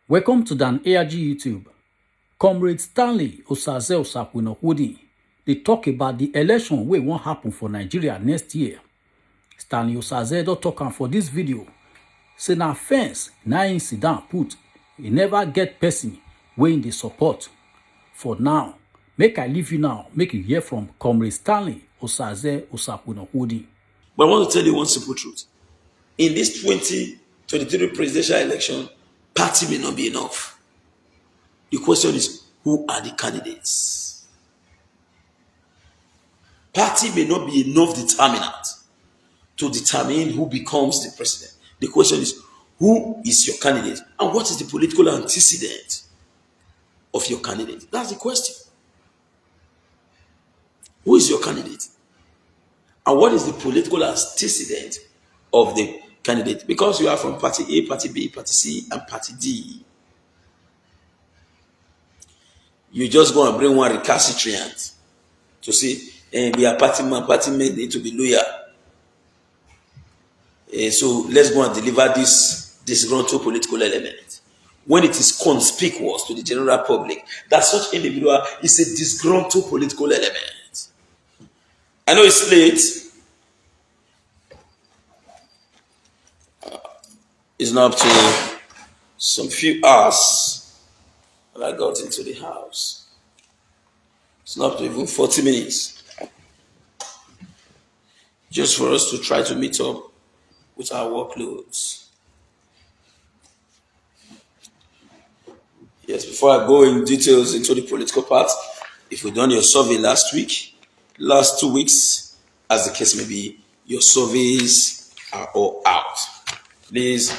Welcome to Dan ARG YouTube. Comrade Stanley Osaze Osakwinokudi, they talk about the election wey won't happen for Nigeria next year. Stanley Osaze don talk am for this video. Say na fence na im sit down put. He never get person wey im dey support. For now, make I leave you now, make you hear from Comrade Stanley Osaze Osakwinokudi. But I want to tell you one simple truth. In this 2023 presidential election, party may not be enough. The question is, who are the candidates? Party may not be enough determinant to determine who becomes the president. The question is, who is your candidate? And what is the political antecedent of your candidate? That's the question. Who is your candidate? And what is the political antecedent of the candidate? Because you are from party A, party B, party C, and party D. You just go and bring one recalcitrant to say, we are party man, party men need to be loyal. So let's go and deliver this disgruntled political element. When it is conspicuous to the general public that such individual is a disgruntled political element. I know it's late. It's not up to some few hours when I got into the house. It's not up to even 40 minutes. Just for us to try to meet up with our workloads. Yes, before I go in details into the political part, if we done your survey last week, last 2 weeks, as the case may be, your surveys are all out. Please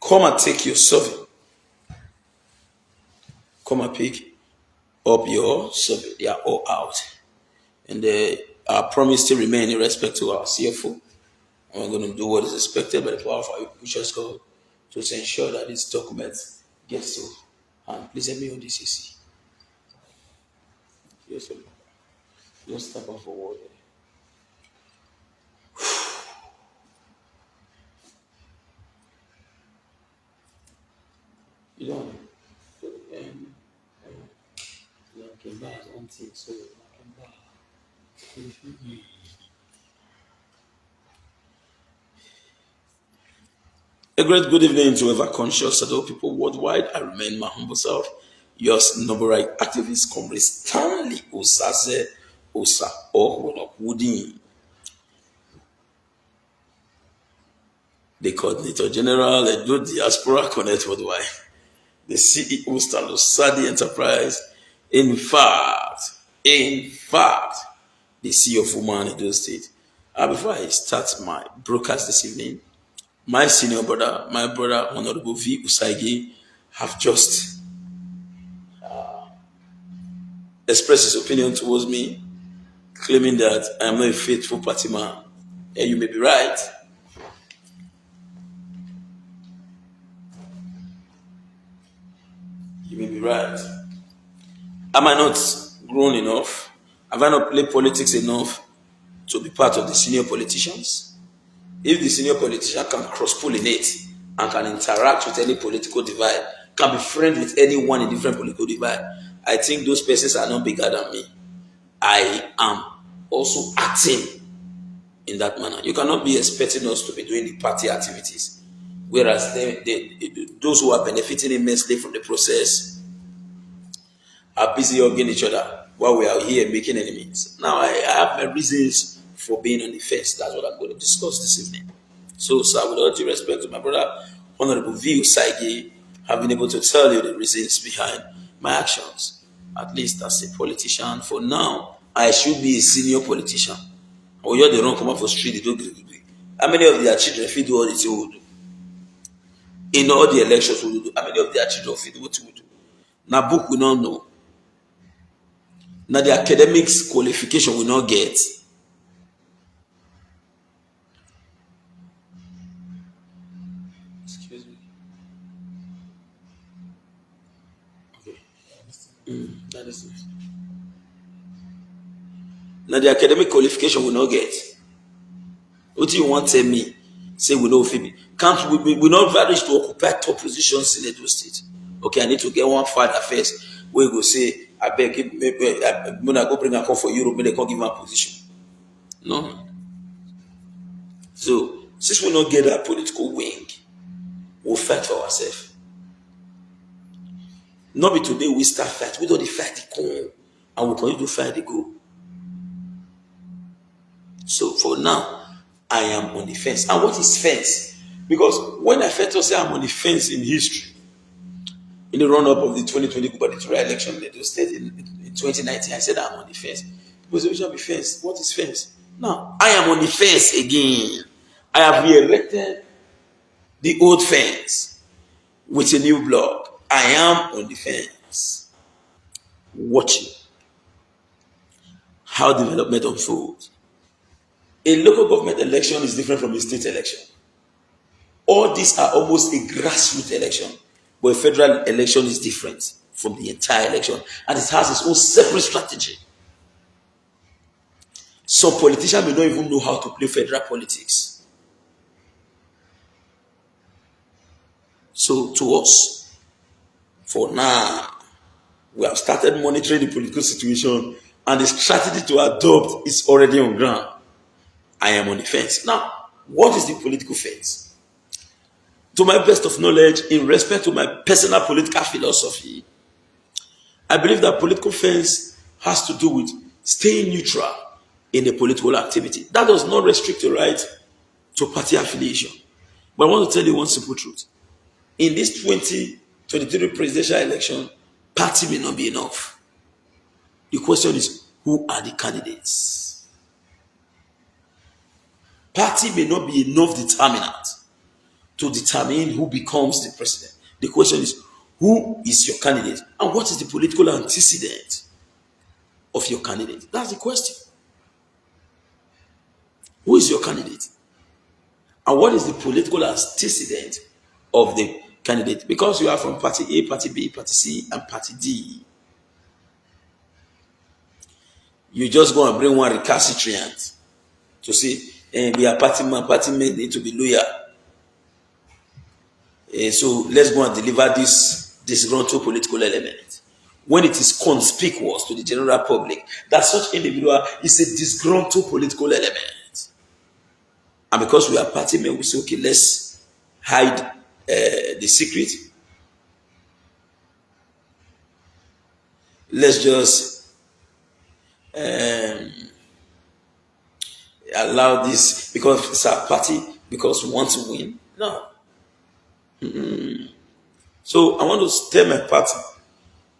come and take your survey. Come and pick up your survey. They are all out. And our promise to remain in respect to our CFO. And we're going to do what is expected by the power of our Pushers God to ensure that this document gets to hand. Please help me on this, AC. Yes, sir. Just step off forward. You don't came back on thing, so I came back. A great good evening to ever conscious adult people worldwide. I remain my humble self, yours noble right activist, Comrade Stanley Osaze Osakwinokudi, the Coordinator General, Edo Diaspora Connect Worldwide, the CEO Stanley Osadi Enterprise. In fact, the CEO of Woman Edo State. Before I start my broadcast this evening, my senior brother, my brother Honorable V. Usagi, have just expressed his opinion towards me, claiming that I am not a faithful party man. And you may be right. You may be right. Am I not grown enough? Have I not played politics enough to be part of the senior politicians? If the senior politician can cross-pollinate and can interact with any political divide, can be friends with anyone in different political divide, I think those persons are not bigger than me. I am also acting in that manner. You cannot be expecting us to be doing the party activities, whereas those who are benefiting immensely from the process are busy hugging each other while we are here making enemies. Now, I have my reasons for being on the fence. That's what I'm going to discuss this evening. So, sir, with all due respect to my brother, Honorable V. Usagi, have been able to tell you the reasons behind my actions. At least as a politician, for now, I should be a senior politician. Or you're the wrong come up for street, they don't agree. How many of their children fit do all the things we will do? In all the elections we will do, how many of their children fit do what we will do? Now, book we don't know. Now the academics qualification will not get. Excuse me. Okay. That is it. Now the academic qualification will not get. What do you want to tell me? say we know fit be. Can't we not manage to occupy top positions in Edo State? Okay, I need to get one father first. We go say, I beg, when I go bring a call for Europe, they can't give my position. No. So since we not get that political wing, we'll fight for ourselves. Not be today we start fight. We don't fight the come and we continue to fight the go. So for now, I am on the fence. And what is fence? Because when I first say I'm on the fence in history, in the run-up of the 2020 gubernatorial election in Edo State in 2019, I said I'm on the fence. Because we shall be fence. What is fence? Now, I am on the fence again. I have re-erected the old fence with a new block. I am on the fence, watching how development unfolds. A local government election is different from a state election. All these are almost a grassroots election, but a federal election is different from the entire election, and it has its own separate strategy. Some politicians may not even know how to play federal politics. So to us, for now, we have started monitoring the political situation, and the strategy to adopt is already on ground. I am on the fence. Now, what is the political fence? To my best of knowledge, in respect to my personal political philosophy, I believe that political fence has to do with staying neutral in a political activity. That does not restrict your right to party affiliation. But I want to tell you one simple truth. In this 2023 presidential election, party may not be enough. The question is, who are the candidates? Party may not be enough determinant to determine who becomes the president. The question is, who is your candidate? And what is the political antecedent of your candidate? That's the question. Who is your candidate? And what is the political antecedent of the candidate? Because you are from party A, party B, party C, and party D. You just go and bring one recalcitrant to say, we are party man, party men need to be loyal. So let's go and deliver this disgruntled political element. When it is conspicuous to the general public that such individual is a disgruntled political element. And because we are party men, we say, okay, let's hide the secret. Let's just allow this because it's our party, because we want to win. No. So I want to stir my party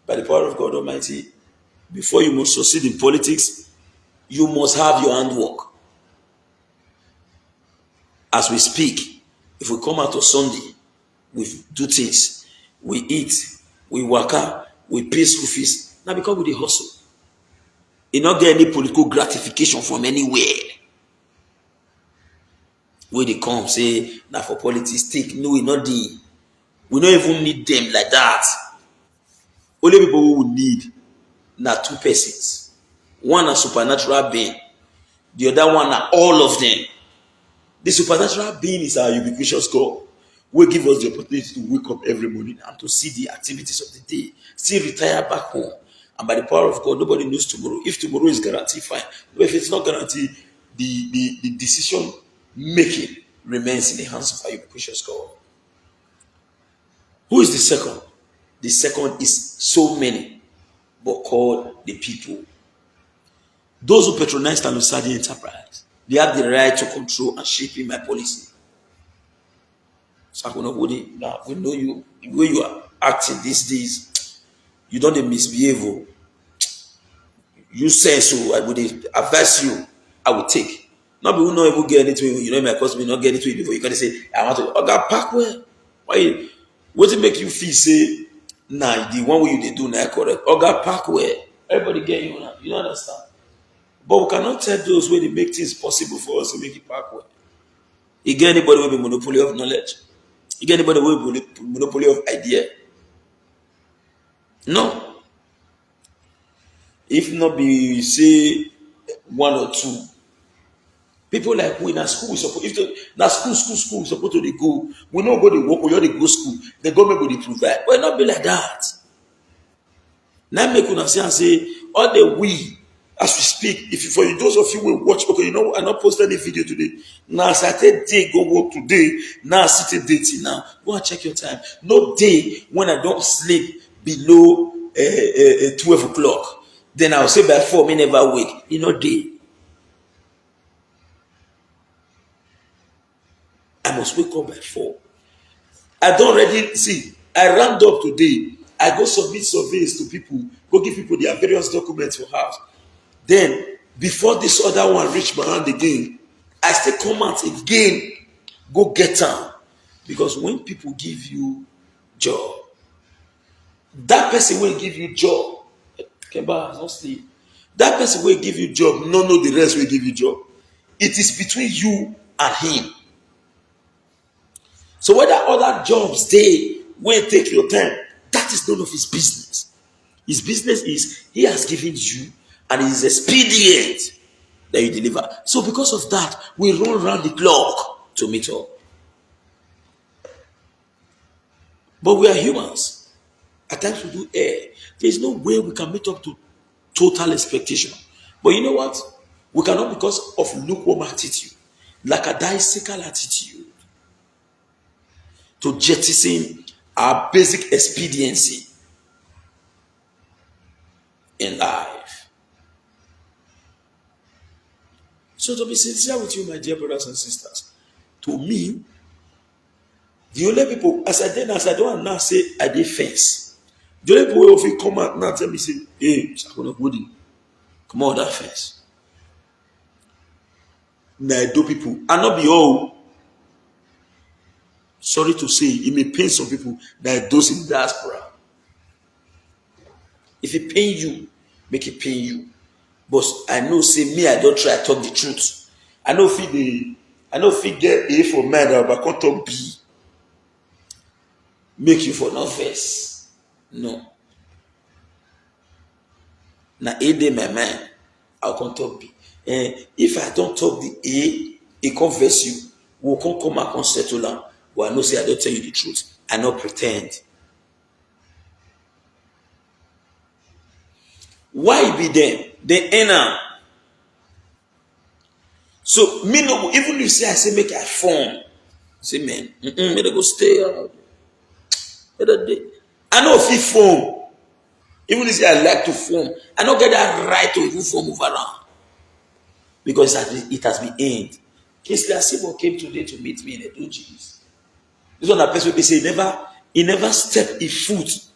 by the power of God Almighty. Before you must succeed in politics, you must have your handwork. As we speak, if we come out on Sunday, we do things, we eat, we work out, we pay school fees. Now because we dey hustle, you not get any political gratification from anywhere. Where they come say, now for politics, take no, we not the. We don't even need them like that. Only people who we need now two persons. One a supernatural being, the other one are all of them. The supernatural being is our ubiquitous God. Will give us the opportunity to wake up every morning and to see the activities of the day, still retire back home. And by the power of God, nobody knows tomorrow. If tomorrow is guaranteed, fine. But if it's not guaranteed, the decision making remains in the hands of our ubiquitous God. Who is the second? The second is so many, but called the people. Those who patronize Talusadi Enterprise, they have the right to control and shape my policy. So we know you, the way you are acting these days, you don't misbehave. You say so, I would advise you, I would take. Not people not able to get anything, you know, my customers not get anything before you can say, I want to, that park where? Why? What it make you feel say, nah, the one way you do now correct. Oga park where? Everybody get you now. You don't understand. But we cannot tell those where they make things possible for us to make it park where. You get anybody with a monopoly of knowledge? You get anybody with a monopoly of idea? No. If not be say one or two, People like we na school we suppose if to na school we suppose to dey go. We no go dey work, we just dey go school. The government go dey provide. But e no be like that. Now make una see and say all the we as we speak, if you, for you those of you will watch, okay, you know I not post any video today. Now as I take day go work today, now I sit a day till now. Go and check your time. No day when I don't sleep below 12 o'clock. Then I'll say by 4 me never wake. You know day. I must wake up by 4. I don't already see. I round up today. I go submit surveys to people, go give people their various documents for house. Then, before this other one reach my hand again, I still come out again, go get them. Because when people give you job, that person will give you job. Kemba, don't sleep. That person will give you job, no know the rest will give you job. It is between you and him. So whether other jobs they will take your time, that is none of his business. His business is he has given you and it is expedient that you deliver. So because of that, we run around the clock to meet up. But we are humans. At times we do err. There is no way we can meet up to total expectation. But you know what? We cannot because of lukewarm attitude, lackadaisical attitude, to jettison our basic expediency in life. So to be sincere with you, my dear brothers and sisters, to me, the only people, as I don't now say I did fence. The only people who come out now tell me say, hey, come on that fence. Now do people, and not be all. Sorry to say, it may pain some people that those in diaspora. If it pain you, make it pain you. But I know, say me, I don't try to talk the truth. I know if it get A for man, but I can't talk B. Make you for no face. No. Now A day my man, I can't talk B. And if I don't talk the A, it converse you. We can't come back and settle down. But I know say I don't tell you the truth. I not pretend. Why be them? They enter. So me no even if you say I say make I form. Say man, me they go stay out. I know if he form. Even if I like to form, I don't get that right to even form over around. Because it has been aimed. Kingsley Asibo came today to meet me in the Dojis. This one, a person they say he never stepped in foot.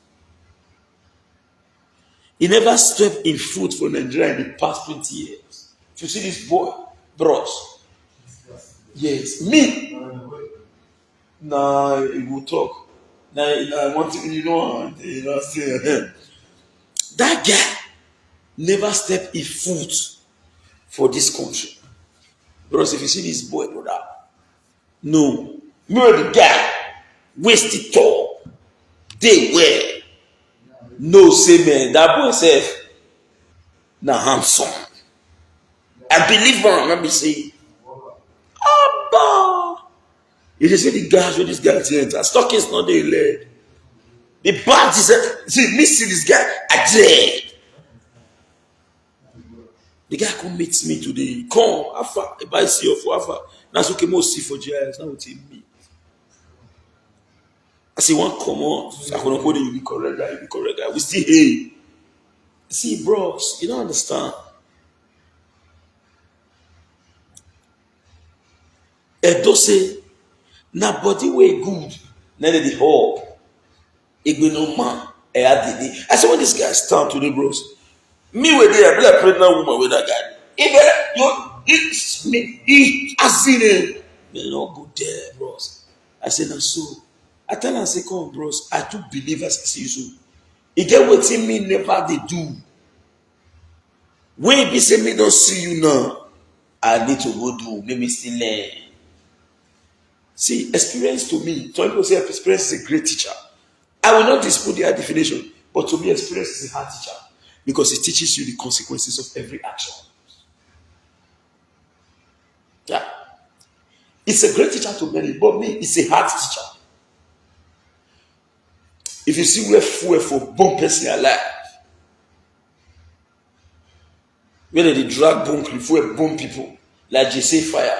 He never stepped in foot for Nigeria in the past 20 years. If you see this boy, bros. Yes, me. Nah, he will talk. Nah, I want to, you know say, that guy never stepped in foot for this country. Bros, if you see this boy, brother, no. Me the guy, waste it all. They were. No, say man, that boy self, na handsome. I believe one, let me say, Abba. You just see the guys with this guy enter. Stock is not the lead. The bad is see me see this guy, I dread. The guy come meet me today. Come, Alpha, if I see you for Alpha, that's okay, most see for GIS, now what he meet. I say one come on, I gonna go there, you be correct guy, we still hey. See, bros, you don't understand. Edo say, na body way good, na the hope. It be no man. I said when this guy stand today, bros. Me with there, I be like pregnant woman with that guy. It's me, he has seen it. They don't go there, bros. I said, no, so. I tell him, I say, come, bros. I do believe as I see you so. He get what me never they do. When he be say me don't see you now, I need to go do. Let me still learn. See, experience to me, some people say experience is a great teacher. I will not dispute their definition, but to me, experience is a hard teacher because it teaches you the consequences of every action. It's a great teacher to many, but me, it's a hard teacher. If you see where fuel for bomb person alive, where they drag bomb fuel bomb people like JC Fire,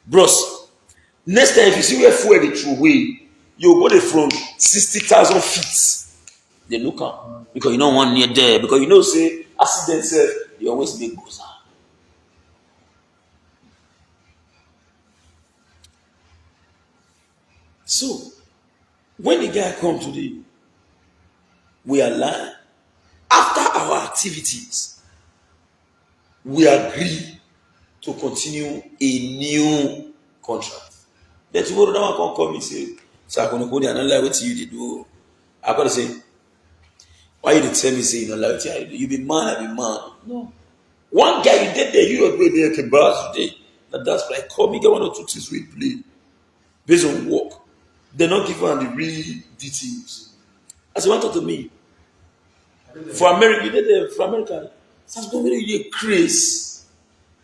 bros. Next time if you see where fuel they throw away, you go there from 60,000 feet. They look up because you don't want near there because you know say accident self you always make goes out. So when the guy come today, we align. After our activities, we agree to continue a new contract. Then tomorrow that one come and say, so I'm gonna go there and not like what you did do. I gotta say, why you tell me say you don't like what I do? You be man, I be man. No. One guy you did there, you are going there can boss today. That's like call me, get 1 or 2 things we play based on work. They're not giving the real details. As you wanted to me. For America, you did there for America. Sounds going to be a craze.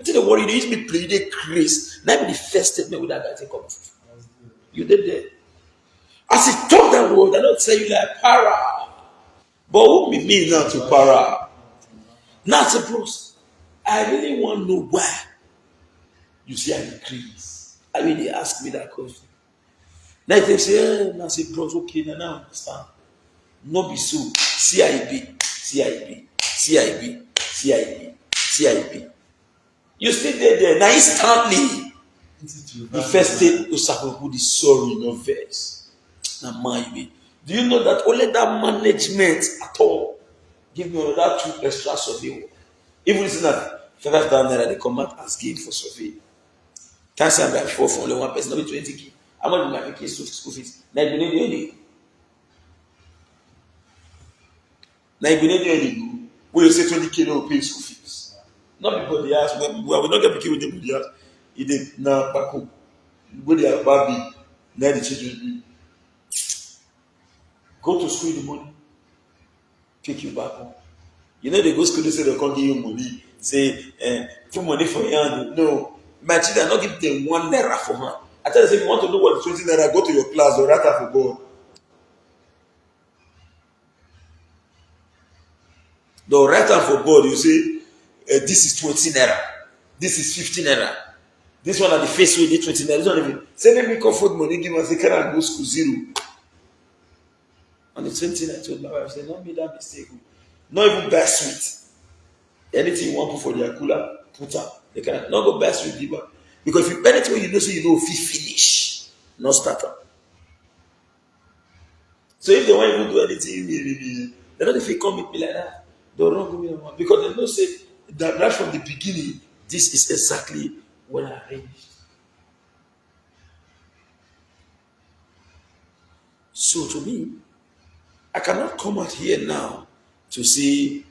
I tell you what, you used to be play, you did craze. Now be the first statement with that guy take up. You did there. As he talk that word, I don't tell you like para. But what me mean now to para? Now it's a bros. I really want to know why you see an increase. I mean, they ask me that question. Now they say, I say, bros, okay, now I understand. No be so. CIB, CIB, CIB, CIB, CIB. You stay there. Now instantly, the first state Osakwekwu is sorry, no verse. Now my do you know that only that management at all give me another 2 extra survey work? Even if it's not 5,000 naira, they come out as gain for survey. Can't say I'm by 4 for only one person, not be 20k. How much will my pay school fees? Now you need any. Now you need any. When you say 20k, no pay school fees. Not because they ask. We will not get picky with them. They ask. If they now back home, when they are baby, now the children go to school in the morning, take you back home. You know they go to school, they say they can't give you money. Say, put money for your hand. No, my children not give them 1 naira for hand. I tell them, if you want to know what 20 naira, go to your class or write out for God. They'll write out for God. You say, this is 20 naira. This is 15 naira. This one at the face way, 20 naira. This one even say, let me comfort money, give me say, can I go school 0? On the 20th, I told my wife, I said, don't make that mistake. Not even buy sweet. Anything you want to put for their cooler, put up. They can not go buy sweet giver. Because if you anything when you know, so you know if you finish, not start up. So if they want even do anything, they don't if you come with me like that, they'll wrong me no. Because they know say that right from the beginning, this is exactly what I arranged. So to me, I cannot come out here now to say,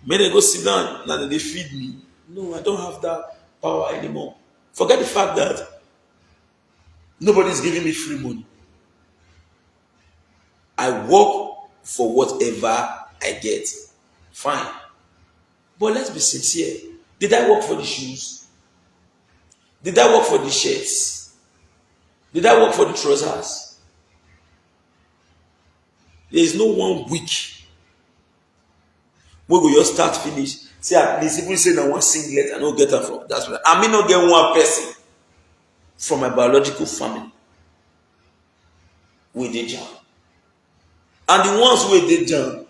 may they go sit down and they feed me. No, I don't have that power anymore. Forget the fact that nobody is giving me free money. I work for whatever I get. Fine. But let's be sincere. Did I work for the shoes? Did I work for the shirts? Did I work for the trousers? There is no 1 week where we just start finish. See, at least if we say that 1 singlet, I don't get her from. That's what I mean. Not get 1 person from my biological family with the jam. And the ones who did jam,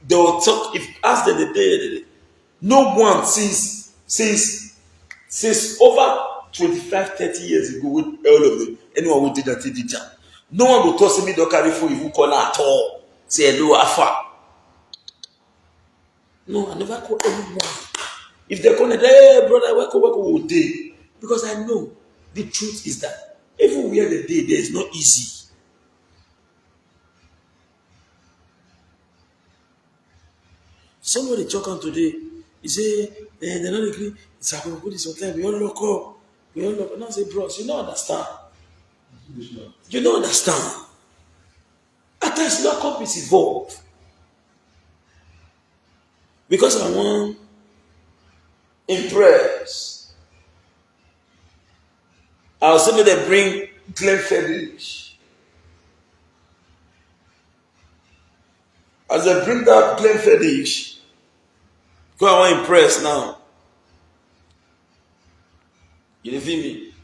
they will talk. If ask them the day, no one since over 25, 30 years ago with all of them, anyone who did that did jam. No one will toss me, don't carry for you call at all. Say hello, Afa. No, I never call anyone. If they call it, hey brother, welcome all day. Because I know the truth is that even where the day there is not easy. Somebody talk on today, he say, they're not agree, it's happening good this hotel, we all lock up. And I say, bros, you don't understand. You don't understand. At times, lockup is involved. Because I want impress. I'll say they bring Glenn Frederick. As they bring that Glenn Frederick, go I want impress now. You feel me?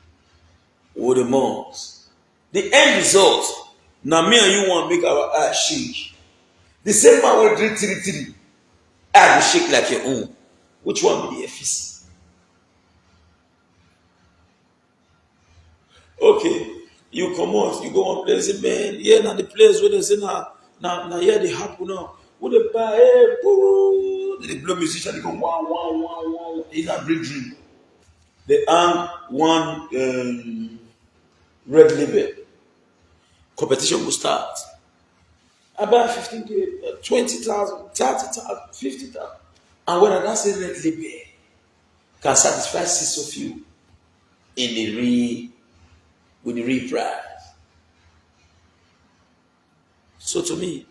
With the monks. The end result, now me and you want to make our eye shake. The same man will drink 3-3. I will shake like your own. Which one be the efficacy? Okay, you come out, you go on place, man. Yeah, now the place where they say now here they happen now. What they buy, hey, boo. They blow musician, they go wow. In a big dream. They hang one red label. Competition will start. About 15K, 20,000, 30,000, 50,000. And whether that same red label can satisfy 6 of you in the with the real price. So to me,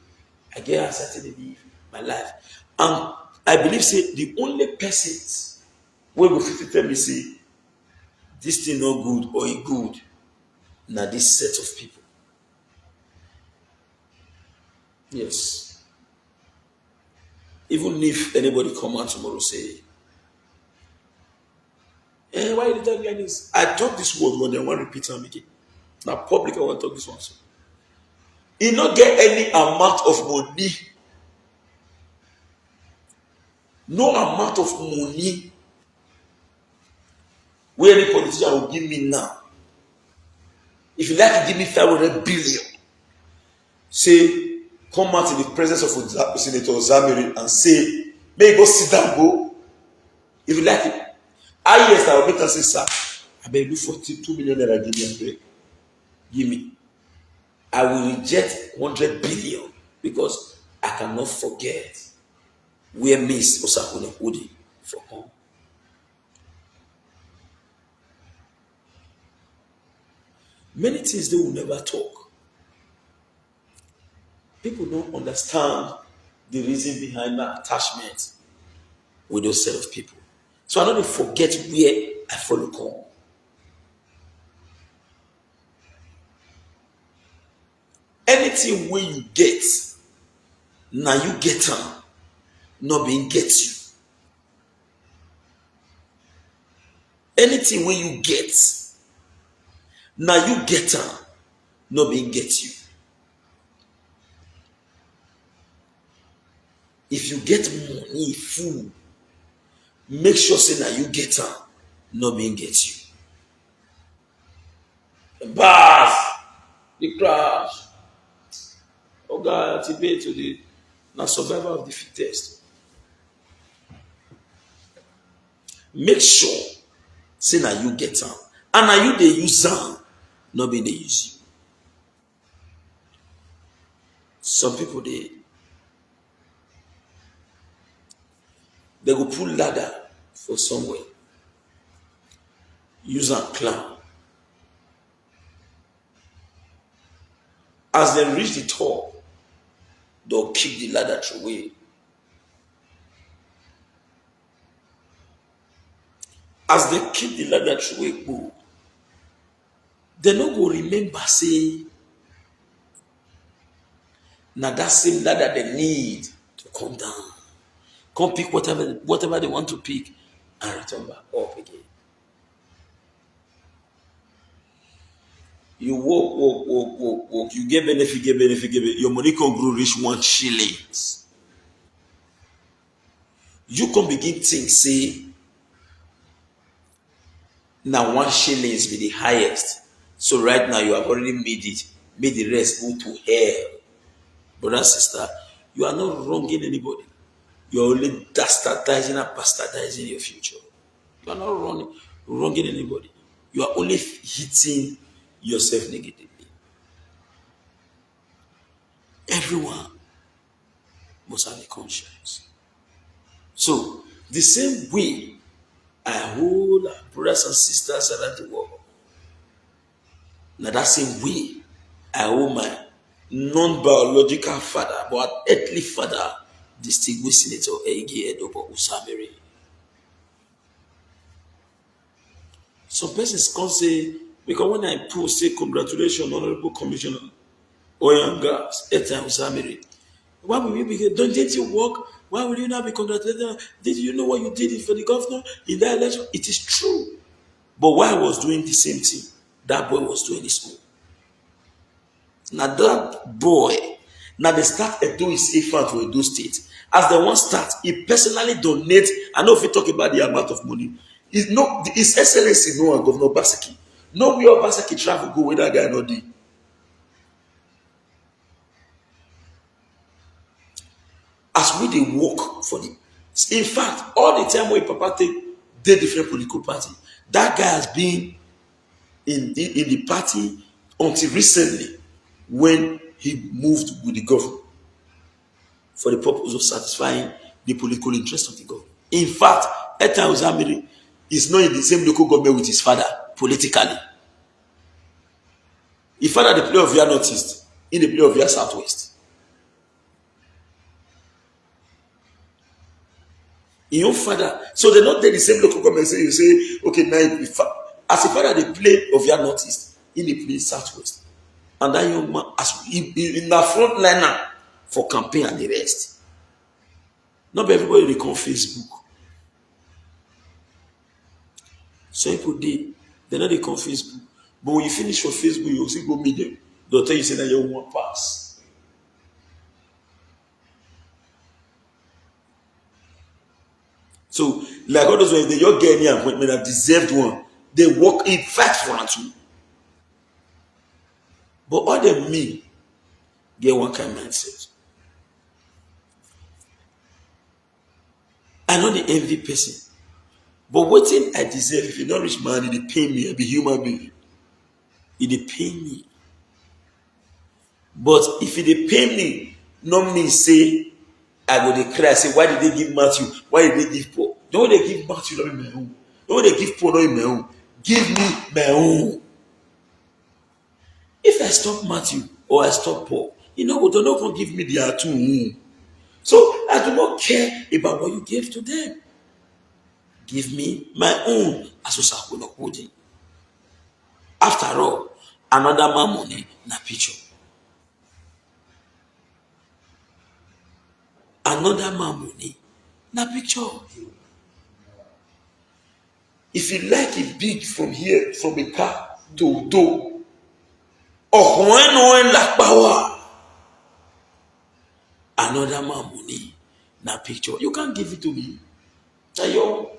I get uncertainty in my life. And I believe say the only persons where go fit tell me say this thing not good or it good, now this set of people. Yes. Even if anybody come out tomorrow say, why you tell me this? I talk this word when I want to repeat them again. Now public I want to talk this one. So. He not get any amount of money. No amount of money where any politician will give me now. If you like to give me 500 billion, say, come out in the presence of Senator Zamiri and say, may you go sit down, go. If you like it, yes, I will make them say, sir, I beg you 42 million naira, give me. I will reject 100 billion because I cannot forget where Miss Osakune Udi for home. Many things they will never talk. People don't understand the reason behind my attachment with those set of people. So I don't forget where I follow come. Anything where you get, now you get them, not being get you. Anything where you get, now you get them, not being get you. If you get money, food, make sure say now you get them, not being get you. The bars, the crash. Oh God, debate to the now survival of the fittest. Make sure say now you get them, and now you they use them, not being they use you. Some people they go pull ladder for somewhere, use and climb. As they reach the top, they'll kick the ladder away. As they kick the ladder away, go, they no go remember say, now that same ladder they need to come down. Come pick whatever they want to pick and return back up again. You walk. You get benefit. Your money can grow reach 1 shilling. You can begin think, say, now 1 shilling be the highest. So right now you have already made it. Made the rest go to hell. Brother, sister, you are not wronging anybody. You are only dastardizing and bastardizing your future. You are not wronging anybody. You are only hitting yourself negatively. Everyone must have a conscience. So, the same way I hold our brothers and sisters around the world, now that same way I hold my non-biological father, but earthly father, distinguished Senator Ege Edobo Usamiri. Some persons can say Because when I post, say, congratulations, Honorable Commissioner, Oil and Gas, Eta Usamiri, why will you be, didn't you work? Why will you not be congratulated? Did you know what you did for the governor in that election? It is true. But while I was doing the same thing, that boy was doing his own. Now that boy, now they start Edo is Ifan for Edo State. As the one start, he personally donate. I know if we talk about the amount of money, His Excellency no and Governor Baseki. No where Baseki travel go with that guy no dey. As we dey work for the, in fact, all the time when Papa take dey different political party, that guy has been in the party until recently when he moved with the government for the purpose of satisfying the political interest of the government. In fact, Eta Uzamiri is not in the same local government with his father politically. His father the play of Via Northeast, in the play of Via Southwest. Your father, so they not take the same local government. Say you say, okay, now as a father they play of Via Northeast, in the play Southwest, and that young man as in the front liner for campaign and the rest. Not everybody they call Facebook. So people they know they call Facebook. But when you finish your Facebook, you also go meet them. They'll tell you say that you won't pass. So, like all those ones, they just get any appointment that deserved one. They work in fact for one too. But all them me get one kind of mindset. I know the envy person. But what thing I deserve, if you don't reach money, they pay me, I be human being. It dey pain me. But if it dey pain me, not mean say I go dey cry, say why did they give Matthew? Why did they give Paul? Don't they give Matthew not in my own. Don't they give Paul not in my own. Give me my own. If I stop Matthew or I stop Paul, they're not going to give me their two. So I do not care about what you gave to them. Give me my own. After all, another man money na picture. Another man money na picture. If you like it big from here, from a car to door, or when like power, another man money na picture. You can't give it to me. Tell your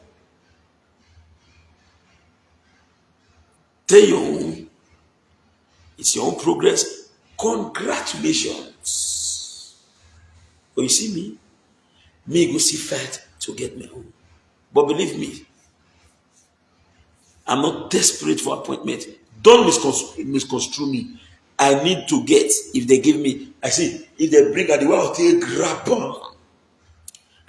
own. It's your own progress. Congratulations. But you see me go see fight to get my own. But believe me, I'm not desperate for appointment. Don't misconstrue me. I need to get, if they give me, I see, if they bring at the way I'll take grab on.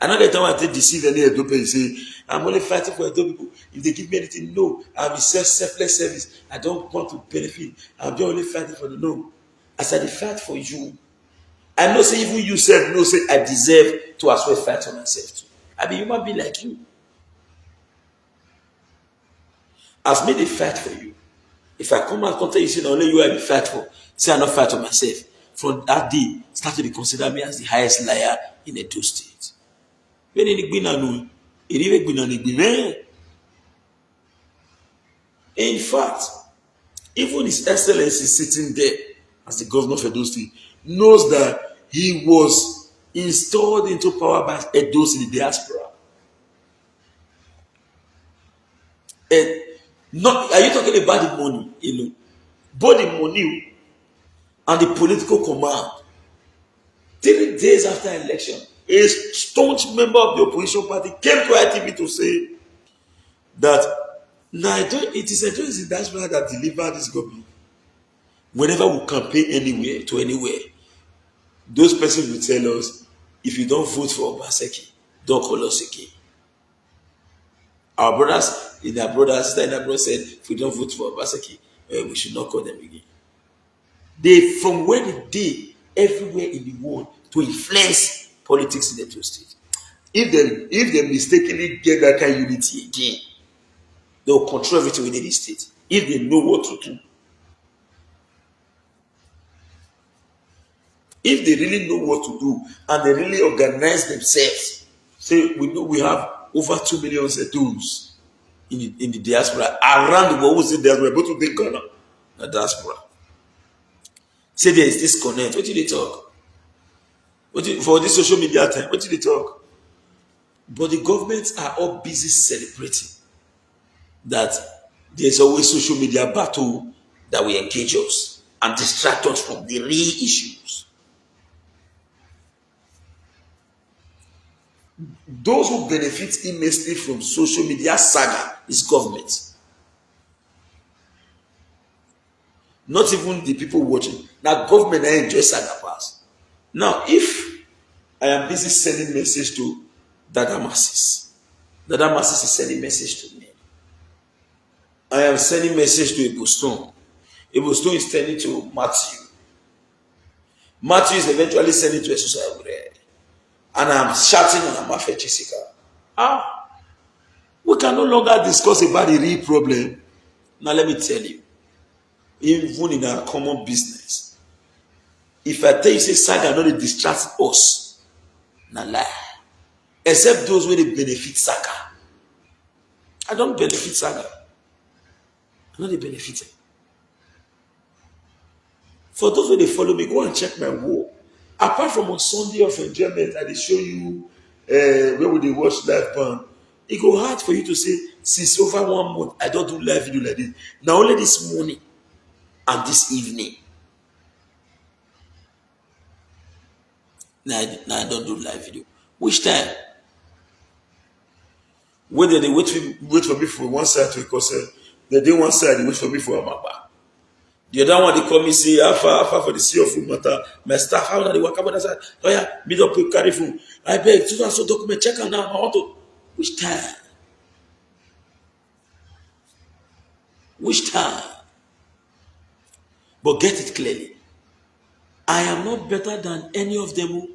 Another time I take deceive any Edo people, say, I'm only fighting for Edo people. If they give me anything, no. I'll be selfless service. I don't want to benefit. I'm just only fighting for the no. As I fight for you, I know say even you said no, say I deserve to as well fight for myself too. I be human being like you. As me they fight for you. If I come and tell you, say only you I be fight for, say I not fight for myself. From that day, start to consider me as the highest liar in Edo State. When in fact, even His Excellency sitting there as the governor of Edo State knows that he was installed into power by Edos in the diaspora. And not, are you talking about the money alone? Both the money and the political command. 3 days after election, a staunch member of the opposition party came to ITV to say that it is Edo in diaspora that delivered this government. Whenever we campaign anywhere to anywhere, those persons will tell us, if you don't vote for Obaseki, don't call us again. Our brothers in their brother, sister in their brother said, if we don't vote for Obaseki, we should not call them again. They, from where they everywhere in the world to influence politics in the two states. If they mistakenly get that kind of unity again, they will control everything within the state. if they know what to do. If they really know what to do and they really organize themselves, say we know we have over 2 million Zetus in the diaspora around the world. Who say diaspora? But to the Ghana, the diaspora. Say there is disconnect. What did they talk? For this social media time, what did they talk? But the governments are all busy celebrating that there's always social media battle that will engage us and distract us from the real issues. Those who benefit immensely from social media saga is government. Not even the people watching. Now government I enjoy saga pass. Now if I am busy sending message to Dada Masses is sending message to me. I am sending message to Ebostone. Ebostone is sending to Matthew. Matthew is eventually sending to Esusa Agure. And I'm shouting on Amafe Jessica. We can no longer discuss about the real problem. Now let me tell you, even in our common business, if I tell you say saga no dey distract us, na lie. Except those where they benefit saga. I don't benefit saga. I know they benefit it. For those where they follow me, go and check my wall. Apart from on Sunday of enjoyment, I dey show you where would they watch live band. It go hard for you to say, since over 1 month, I don't do live video like this. Now only this morning and this evening. Now I don't do live video. Which time? Whether they wait for me for one side to a concert, they do one side, they wait for me for a mapa. The other one, they call me, say, Alpha for the sea of food matter. My staff, how do they work about that side? Oh yeah, meet up with carry food. I beg, so document, check out now. I want to. Which time? Which time? But get it clearly. I am not better than any of them.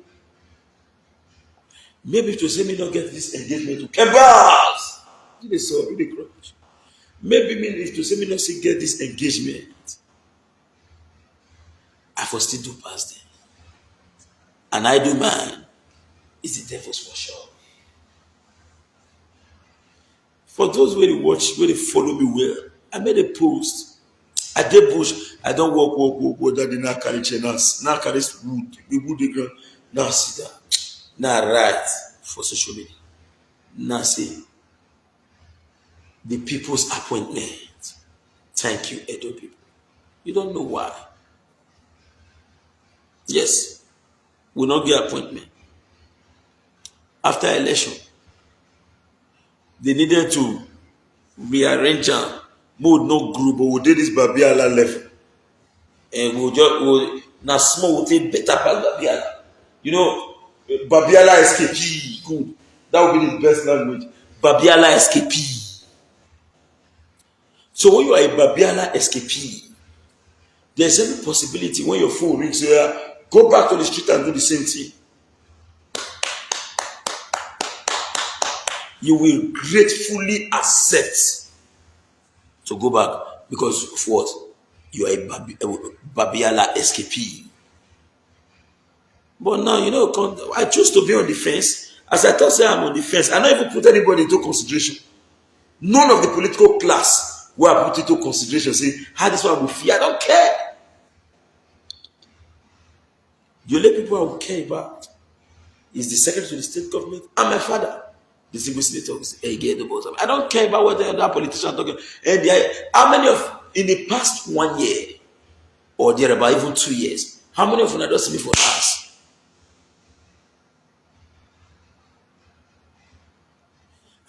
Maybe to say me not get this engagement to Kebabs. Do they saw? Do they crush? Maybe me if to say me not see get this engagement. I for still do past them. And I do mine. It's the devil's for sure. For those where they watch, where they follow me well, I made a post. I did bush. I don't walk. That they now carry chairs. Now carry wood. The wood the ground. Now sit down. Now write for social media. Now say the people's appointment. Thank you, Edo people. You don't know why. Yes, we'll not get appointment. After election, they needed to rearrange them. Mode no group, but we did this Babiala level. And we'll now small will take better past Babiala. You know, Babiala SKP, good. That would be the best language. Babiala SKP. So when you are a Babiala SKP, there's every possibility when your phone rings, go back to the street and do the same thing. You will gratefully accept to go back because of what? You are a Babiala SKP. But now, I choose to be on the fence. As I thought, say I'm on the fence. I don't even put anybody into consideration. None of the political class who are put into consideration say, how this one will feel. I don't care. The only people I will care about is the secretary to the state government and my father, the civil senator. I don't care about what the other politicians are talking. And how many of in the past 1 year or thereabout even 2 years, how many of them don't see me for us?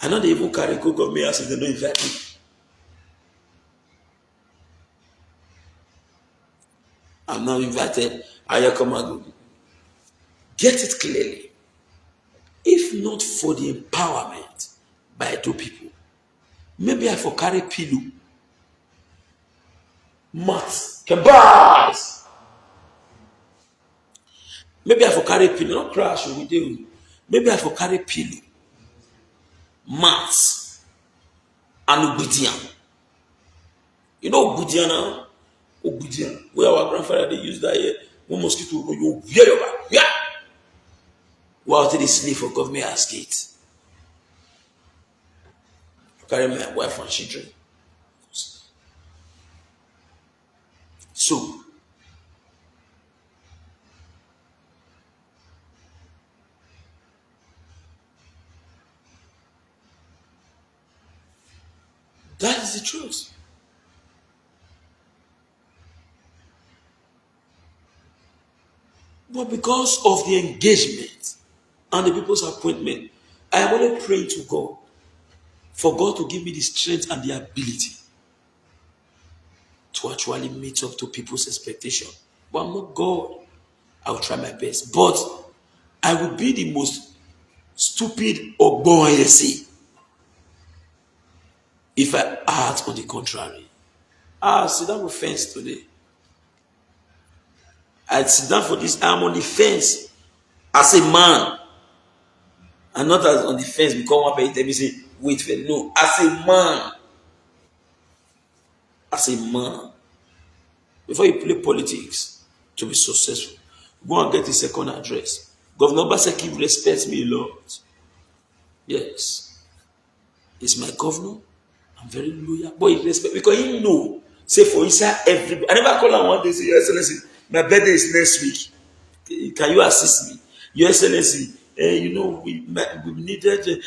I know they even carry cook of me as if they don't invite me. I'm not invited. I come and go. Get it clearly. If not for the empowerment by two people, maybe I for carry pillow, mat, kebabs. Maybe I for carry pillow, not crash with you. Maybe I for carry pillow, mat, and ubidian. You know Ogudiana? Ogudiana. Where our grandfather they use that here. One mosquito, you wear your back. Yeah. While they sleep for government ask it. I carry my wife and children. So that is the truth. But because of the engagement and the people's appointment, I am only praying to God for God to give me the strength and the ability to actually meet up to people's expectation. But I'm not God. I'll try my best. But I will be the most stupid or boy if I act on the contrary. Sit down with fence today. I sit down for this. I'm on the fence as a man. And not as on the fence become one person tell me say, wait for no. As a man. As a man. Before you play politics to be successful, go and get a second address. Governor Obaseki respects me a lot. Yes. He's my governor. I'm very loyal. But he respect because he know. Say for inside everybody. I never call him one day say, Your Excellency, my birthday is next week. Can you assist me? Your Excellency, we needed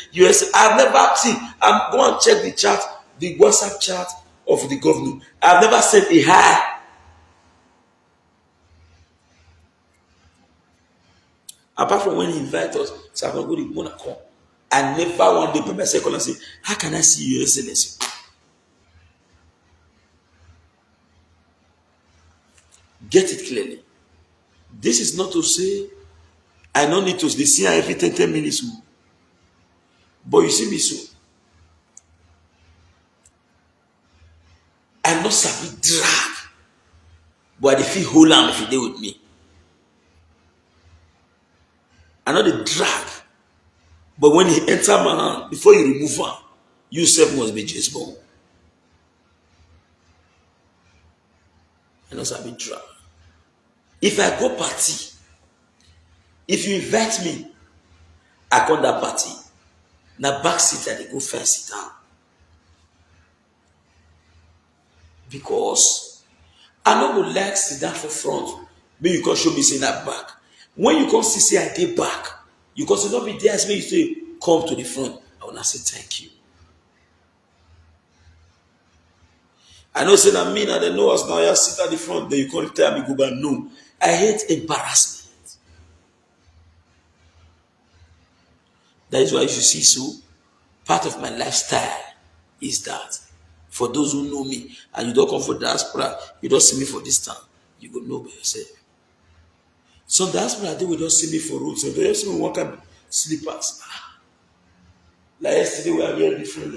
I've never seen. I'm go and check the chat, the WhatsApp chat of the governor. I've never sent a hi. Apart from when he invite us, so I'm going to go to come. I never one day put myself and say, how can I see Your Excellency? Get it clearly. This is not to say I don't need to see her every 10 minutes. But you see me so. I'm not sabi drag. But I feel hold on if you deal with me. I know the drag. But when he enter my hand, before you remove her, you self must be James Bond. I know sabi drag. If I go party, if you invite me, I come that party. Now back seat I dey go first sit down. Because I no go like sit down for front. Make you come show me say na back. When you come see say I dey back, you come say no be there as me you say come to the front. I will not say thank you. I know say na me na they know us now. You sit at the front, then you come tell me go back. No, I hate embarrassment. That is why you see so part of my lifestyle is that for those who know me and you don't come for diaspora, you don't see me for this time, you go know by yourself. Some diaspora they will just see me for roads, so they just see me walk up slippers. Like yesterday we are very different.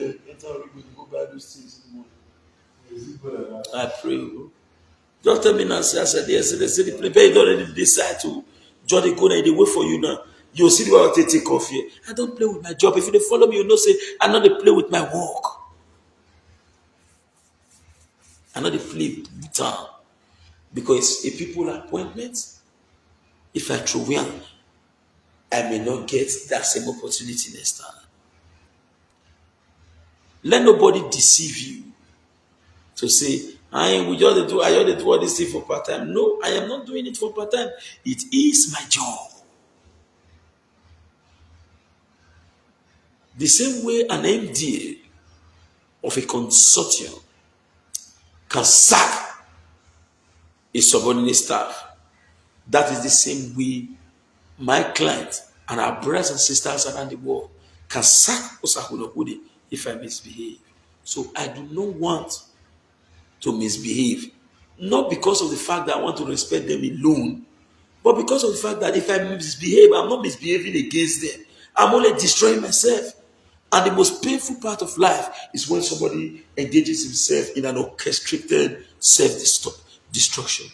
We go buy those things in the morning. I pray, bro. Just tell me now, say I said yesterday, say the play you don't already decide to join the corner, they wait for you now. You'll see the way I take off here. I don't play with my job. If you don't follow me, you know say I know they play with my work. I know they play with time. Because if people appointment, if I throw one, I may not get that same opportunity next time. Let nobody deceive you to say, I just do all this thing for part-time. No, I am not doing it for part-time. It is my job. The same way an MDA of a consortium can sack a subordinate staff, that is the same way my client and our brothers and sisters around the world can sack Osakunokudi if I misbehave. So I do not want to misbehave, not because of the fact that I want to respect them alone, but because of the fact that if I misbehave, I'm not misbehaving against them. I'm only destroying myself. And the most painful part of life is when somebody engages himself in an orchestrated self-destruction.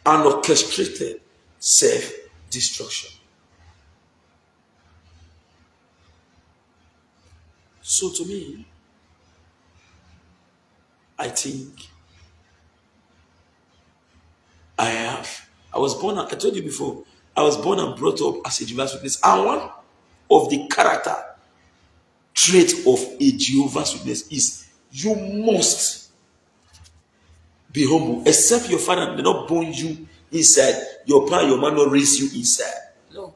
An orchestrated self-destruction. So to me, I think I was born, I told you before, I was born and brought up as a Jehovah's Witness. And one of the character trait of a Jehovah's Witness is you must be humble. Except your father did not born you inside, your pa, your man not raise you inside. No.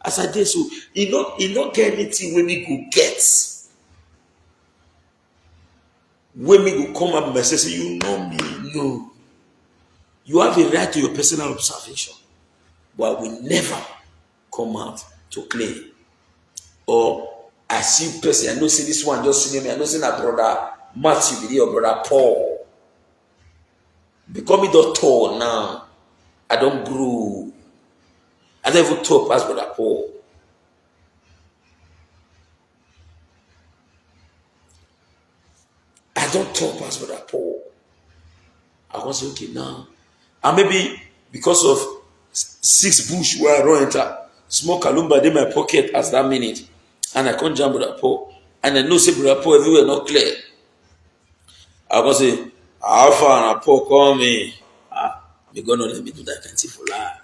As I did so, he not get anything when we go get. When we go come up and say, you know me, no. You have a right to your personal observation, but I will never come out to claim. Or I see person, I know see this one just see me, I know see that brother Matthew, or brother Paul. Become me doctor now. I don't grow. I don't even talk as brother Paul. I don't talk as brother Paul. I was okay now. And maybe because of 6 bush where I run enter, small kalumba in my pocket as that minute. And I can't jam brother Paul. And I know say brother Paul everywhere not clear. I was say, how far and Paul call me? Me gonna let me do that kind of for life.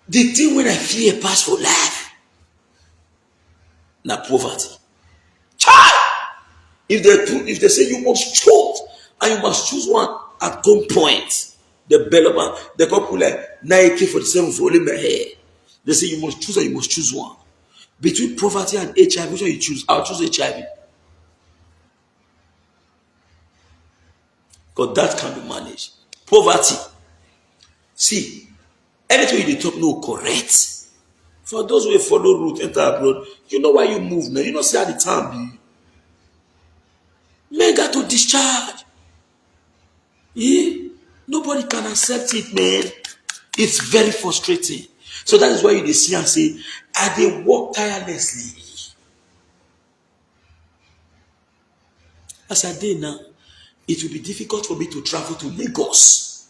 The thing when I fear pass for life, na poverty. Child! If they say you must choose, and you must choose one at gunpoint, the bellman, the couple like 9AK-47 for only my hair. They say you must choose and you must choose one. Between poverty and HIV, which one you choose? I'll choose HIV. Because that can be managed. Poverty. See, anything you talk no correct. For those who follow route, enter abroad, you know why you move now. You know see how the time be. Men got to discharge. Yeah? Nobody can accept it, man. It's very frustrating. So that is why you see and say, I dey work tirelessly. As I did now, it will be difficult for me to travel to Lagos.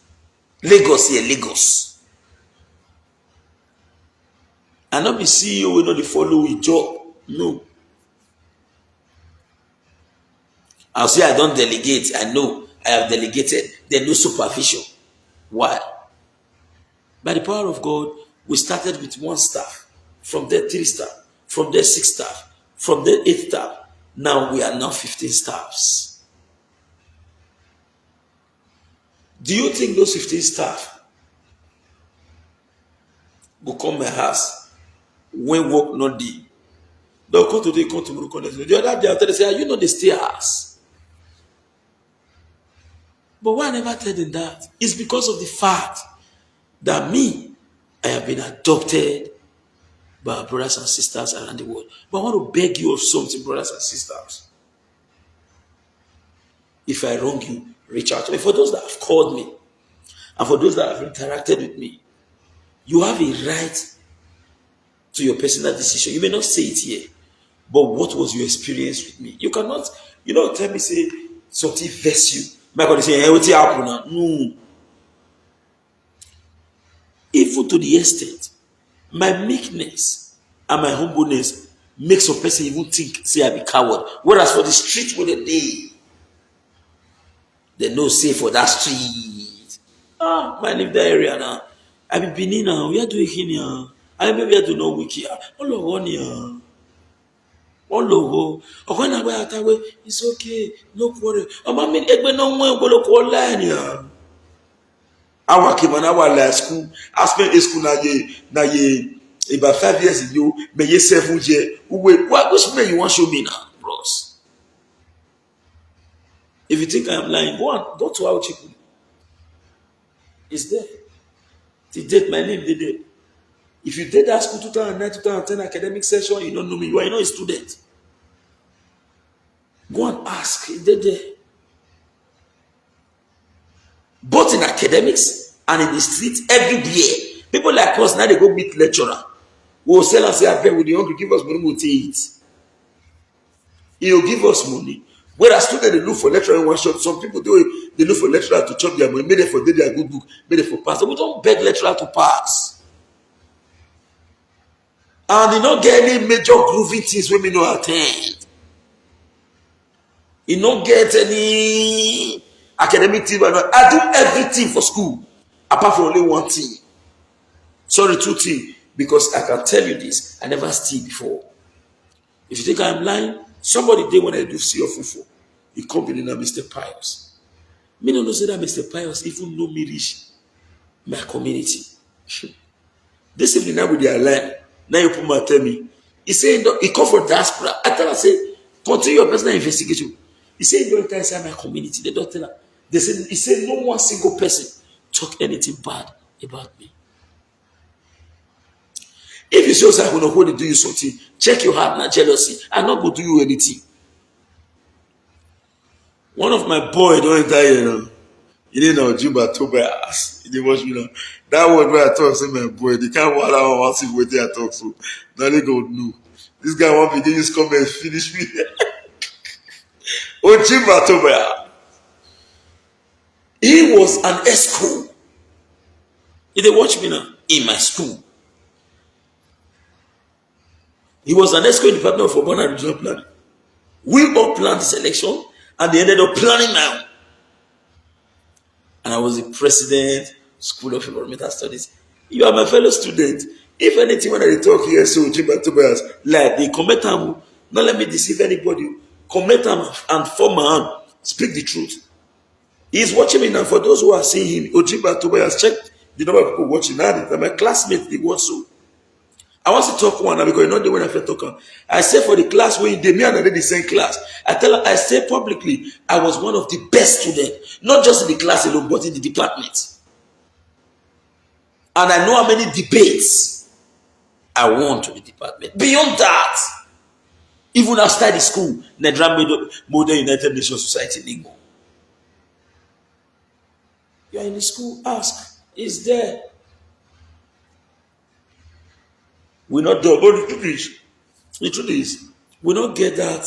Lagos. And not be CEO will not follow with job. No. I'll say I don't delegate. I know I have delegated. There's no supervision. Why? By the power of God, we started with 1 staff. From there 3 staff. From there 6 staff. From there 8 staff. Now we are now 15 staffs. Do you think those 15 staff will come my house when work not did? They'll come today, come tomorrow, come next. The other day, I'll tell them, say, are you not the stay house? But why I never tell them that? It's because of the fact that me, I have been adopted by our brothers and sisters around the world. But I want to beg you of something, brothers and sisters. If I wrong you, reach out to me. For those that have called me, and for those that have interacted with me, you have a right to your personal decision. You may not say it here, but what was your experience with me? You cannot, tell me, say, something vex you. My God is saying, hey, what's happening now? No. Even to the extent, my meekness and my humbleness makes a person even think, say, I be coward. Whereas for the street where they know say for that street. I live that area now. I be Benin now. We are doing here. I maybe we are doing no wiki. All over here. All over. When I go that way, it's okay. No quarrel. I mean, egbe no one go look online here. Our Kiman, our last school. I spent a school na ye about 5 years ago. May ye 7 years. Which way you want to show me now, bros? If you think I am lying, go to our chicken. It's there. The date, my name, the date. If you did that school 2009, 2010 academic session, you don't know me. You are not a student. Go and ask. It's there. Both in academics and in the streets, everywhere. People like us, now they go meet lecturer. We will sell and say, I beg, would you want to give us money? We'll take it. He will give us money. Whereas students, they look for lecturer in one shot. Some people do they look for lecturer to chop their money. Made it for their good book. Made it for pass. So we don't beg lecturer to pass. And he not get any major groovy things when me no attend. He not get any academic team. I do everything for school apart from only one thing. Sorry, two things. Because I can tell you this, I never steal before. If you think I'm lying, somebody did when I do see your fufu. He come in Mr. Pius. Me no know say that Mr. Pius even know me reach my community. This evening now with their line, now you put my tell me. He say he come for diaspora. I tell her say, continue your personal investigation. He say he don't inside my community. They don't tell her. They say he say no one single person talk anything bad about me. If you say I will not want to do you something, check your heart, not jealousy. I'm not going to do you anything. One of my boy don't enter here now. You didn't know Juba told my ass. He didn't watch me now. That word where I talk, say my boy, they can't walk out and see what I talk so. Now they go no. This guy want to begin his comment, finish me. Oh, Juba told my ass. He was an escort. He didn't watch me now in my school. He was an escort in the Department of Urban and Regional Planning. We all planned this election and they ended up planning now. And I was the president, School of Environmental Studies. You are my fellow student. If anything when I talk here, so Jim Tobias, like they comment them, not let me deceive anybody. Comment them and form my hand. Speak the truth. He is watching me now. For those who are seeing him, Ojimba Tobias, check the number of people watching. Now, my classmates, they watch so. I want to talk one because you know the when I first talk. I say for the class when they me and I did the same class. I say publicly, I was one of the best students, not just in the class alone, but in the department. And I know how many debates I won to the department. Beyond that, even outside the school, Nedra Modern United Nations Society Igbo. You are in the school, ask. It's there. We not do, but the truth is, we not get that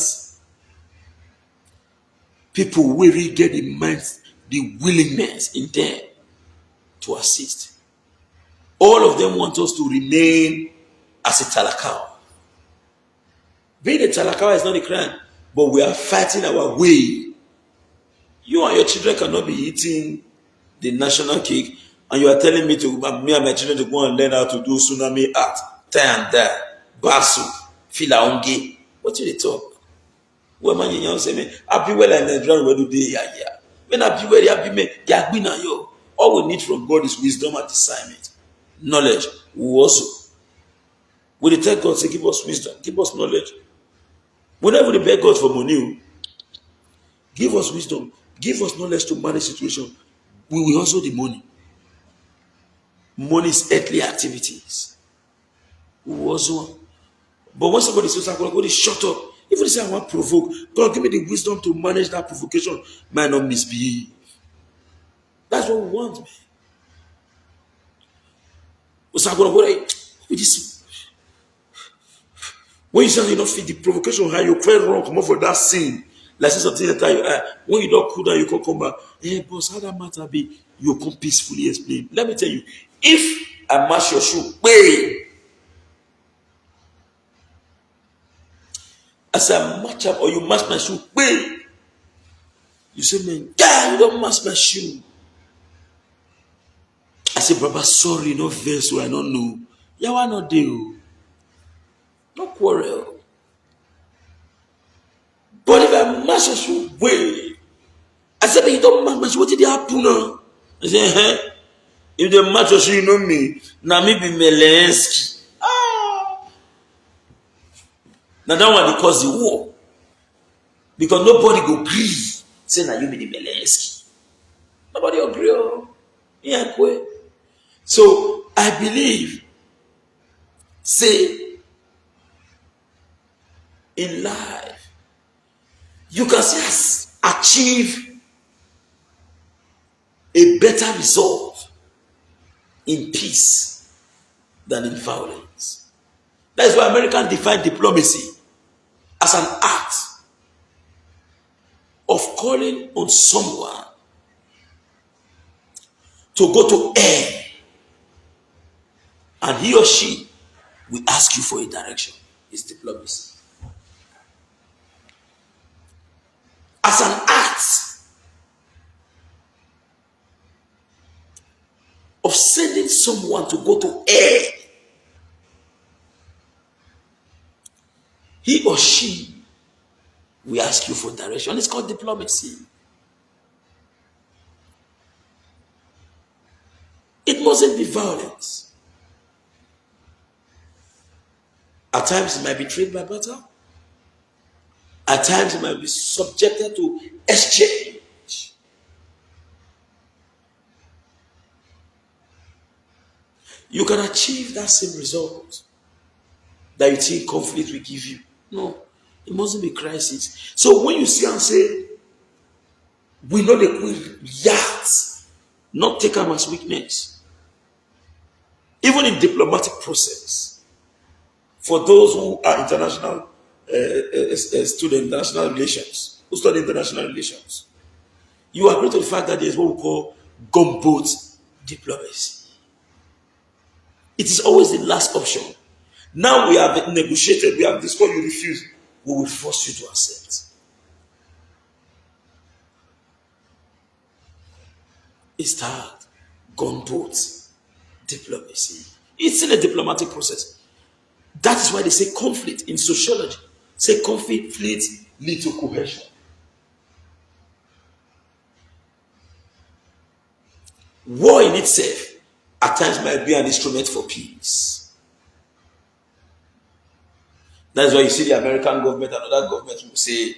people really get the mind, the willingness in them to assist. All of them want us to remain as a talakao. Being a talakao is not a crime, but we are fighting our way. You and your children cannot be eating the national cake, and you are telling me and my children to go and learn how to do tsunami art. Tanda, Basu, Filaungi. What do they talk? Where man you say me? Happy well and Nigerian where do they ya? When happy well happy me, yagbina yo. All we need from God is wisdom and discernment. Knowledge. We also. We tell God say give us wisdom, give us knowledge. Whenever we beg God for money, give us wisdom, give us knowledge to manage situation. We will also the money. Money is earthly activities. Also, but when somebody says, I'm going to shut up, if they say I want to provoke, God give me the wisdom to manage that provocation, might not misbehave. That's what we want, man. So I'm going to with this. When you say you don't fit the provocation, how you quite wrong, come up for that scene. Like something that when you don't cool down, you can come back. Hey, boss, how that matter be? You can peacefully explain. Let me tell you, if I mash your shoe, wait. As I match up or you match my shoe, wait. You say, man, God, you don't match my shoe. I say, Baba, sorry, no verse, so I don't know. Yeah, why not do? No quarrel. But if I match your shoe, wait. I said, but you don't match my shoe, what did happen now? I say, if they match your shoe, you know me. Now me be Melensky. Now that one they cause the war. Because nobody go agree. Say now you be the Melensky. Nobody agree. Yeah, quit. So I believe, say, in life, you can achieve a better result in peace than in violence. That is why Americans define diplomacy as an act of calling on someone to go to air, and he or she we ask you for a direction. It's diplomacy. As an act of sending someone to go to air, he or she, we ask you for direction. It's called diplomacy. It mustn't be violence. At times it might be trade by barter. At times it might be subjected to exchange. You can achieve that same result that you think conflict will give you. No, it mustn't be crisis. So when you see and say, we know the queen yet, not take them as weakness. Even in diplomatic process, for those who are international student international relations, who study international relations, you agree to the fact that there is what we call gunboat diplomacy. It is always the last option. Now we have negotiated, we have discussed, you refuse, we will force you to accept. It's that gunboat diplomacy. It's in a diplomatic process. That is why they say conflict in sociology. Say conflict leads to cohesion. War in itself at times might be an instrument for peace. That's why you see the American government and other governments will say,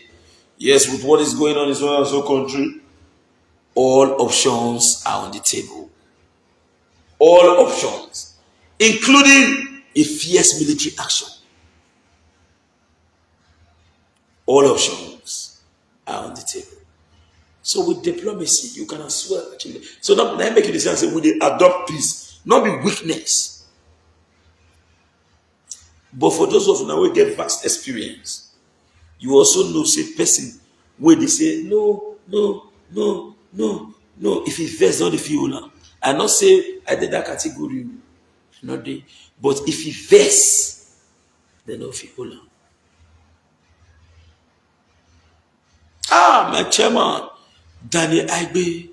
yes, with what is going on in so and so country, all options are on the table. All options, including a fierce military action. All options are on the table. So with diplomacy, you can as well actually. So now make you decide, say, will they adopt peace? Not be weakness. But for those of you now who get vast experience, you also know, say, person where they say, no. If he vex, not if you now. I not say I did that category, not they. But if he vex, then no people now. My chairman, Daniel Aigbe.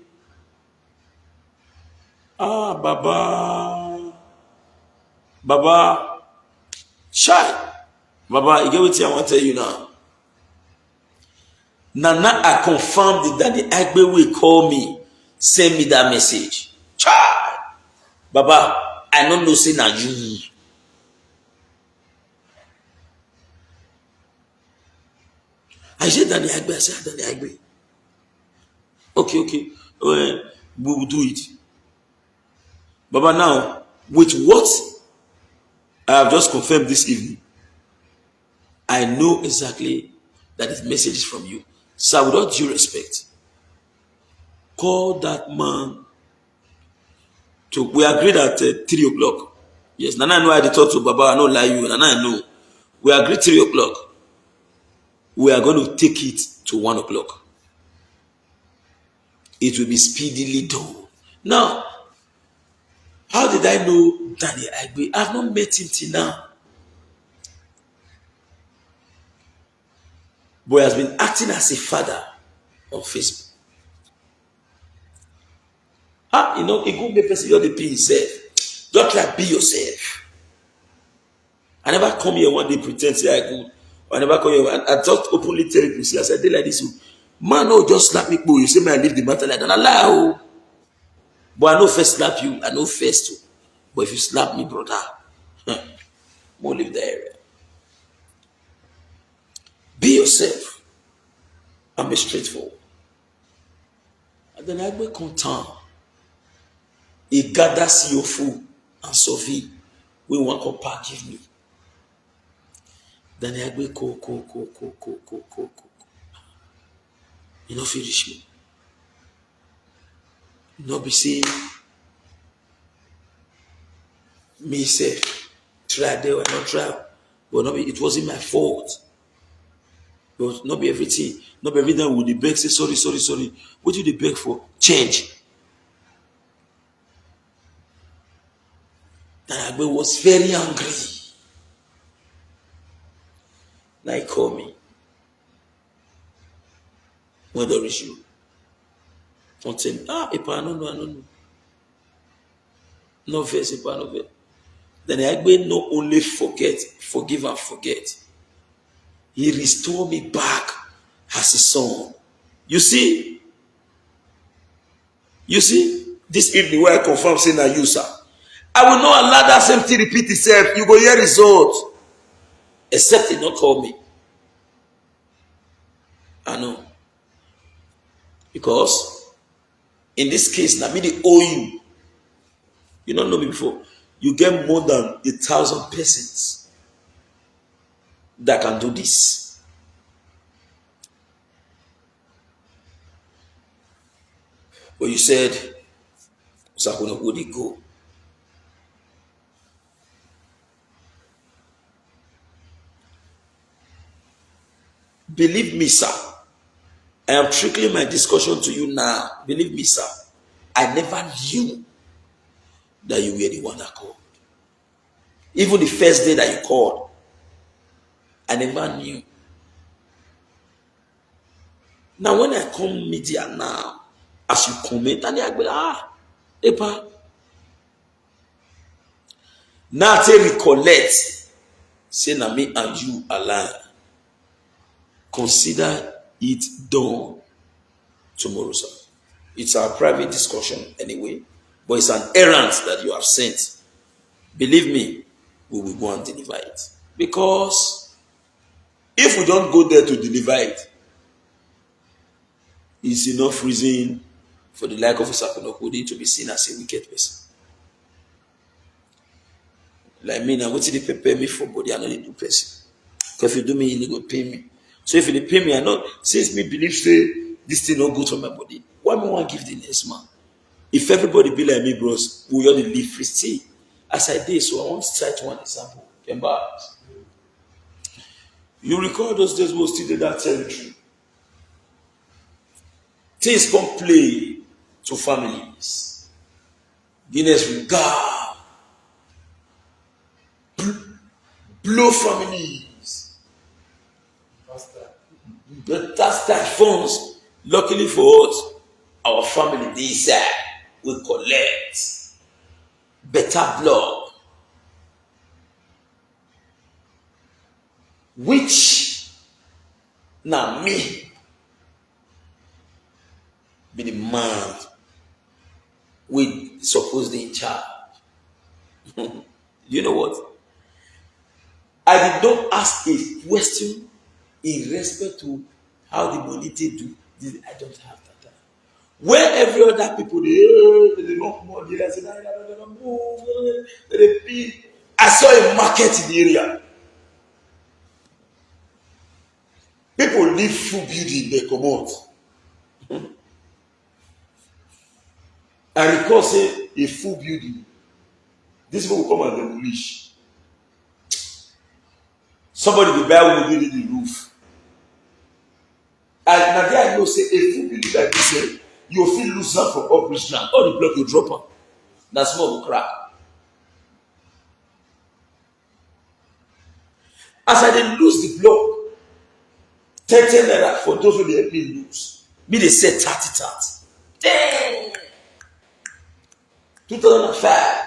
Baba, shy. Baba, you get what I want to tell you now. Nana, I confirmed that the Aigbe will call me, send me that message. Child. Baba, I don't know say na you. I said that the Aigbe, I said that the Aigbe. Okay. We will do it. Baba, now, with what I have just confirmed this evening, I know exactly that this message is from you. So with all due respect, call that man to, we agreed at 3 o'clock. Yes, Nana, I know I had talk to Baba, I don't lie you, Nana, I know. We agreed 3 o'clock. We are going to take it to 1 o'clock. It will be speedily done. Now, how did I know Daniel Aigbe? I have not met him till now. But he has been acting as a father on Facebook. You know, a good person, you have to be himself. Just like be yourself. I never come here one day pretend say I good. I never come here. I just openly tell people, see, as I did like this, man, no, just slap me, boy. You say, man, I leave the matter like that. Allow. But I know first slap you. I know first too. But if you slap me, brother, won't leave the area. Be yourself and be straightforward. And then I go content. He gathers your food and survey. We want to give me. Then I go ko. You know, finish me. You know, be saying, me say, try there or not try. But not be, it wasn't my fault. But not be everything. Not be everything would the beg say, sorry. What do they beg for? Change. Then Agbe was very angry. Now he call me. When they reach you. Don't tell me, Ipa, I don't know. No verse, Ipa, no verse. Then Agbe not only forgive and forget. He restored me back as his son. You see, this evening where I confirm saying na you, sir. I will not allow that same thing repeat itself. You go hear result. Except he not call me. I know. Because in this case, now me they owe you. You don't know me before. You get more than 1,000 persons that can do this. But you said, Sakuna, would it go? Believe me, sir. I am trickling my discussion to you now. Believe me, sir. I never knew that you were the one that called. Even the first day that you called, I never knew. Now when I come media now, as you comment, and I go, Epa. Now I recollect, say na me and you align. Consider it done tomorrow, sir. It's our private discussion anyway, but it's an errand that you have sent. Believe me, we will go and deliver it. Because if we don't go there to deliver it, it's enough reason for the like of Sakuna Kudi to be seen as a wicked person. Like me now, what did they prepare me for body? I know they do person. Because if you do me, you go pay me. So if you pay me, I know, since me believe say this thing not good for my body, why me want to give the next man? If everybody be like me, bros, we only live free. See, as I did, so I want to cite one example. You recall those days we still did that territory. Things come play to families. Guinness regard. Blow families. The tax funds, luckily for us, our family this side will collect better blood, which now me be the man we supposed in charge. You know what? I did not ask a question in respect to how the money they do. I don't have that time. Where every other people they don't money, I saw a market in the area. People leave full building, they come out. I recall say a full building. These people will come and demolish. Somebody will buy will build the roof. And now there I know say a full building like this, you will feel lose out for operation. All the block will drop on. That's more will crack. As I didn't lose the block, 10 naira for those who they help me lose. Me they say 30. Damn. 2005.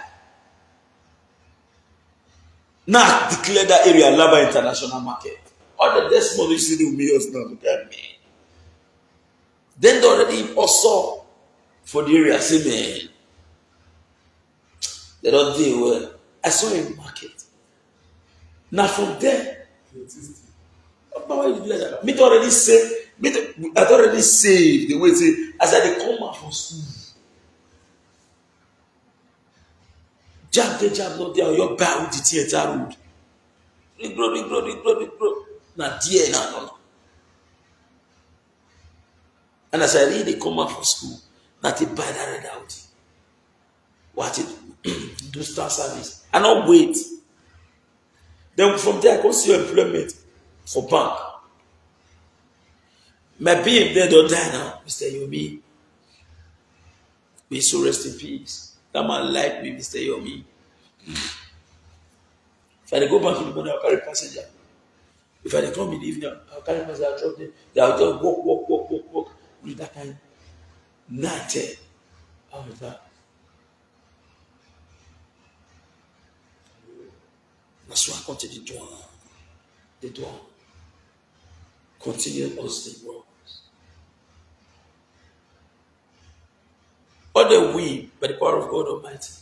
Now declare that area Laba International Market. All the next money you see with me now. Look at me. Then they already also for the area say man. They don't deal well. I saw a market. Now from there, me already say, I already saved the way say as I come out from school. Jam not there, your back with the theater road. Grow. Now, dear, no. And as I really come out from school, not to buy that red out. What it do start service. And not wait. Then from there, I go see your employment for bank. My being there don't die now, Mr. Yomi. May so rest in peace. That man like me, Mr. Yomi. If I go back to the money, I'll carry passenger. If I dey come in the evening, I'll carry myself, I'll drop them. I'll just walk. With that kind night. How is that? That's why I continue to do the door. Continue us the work. Other we, by the power of God Almighty,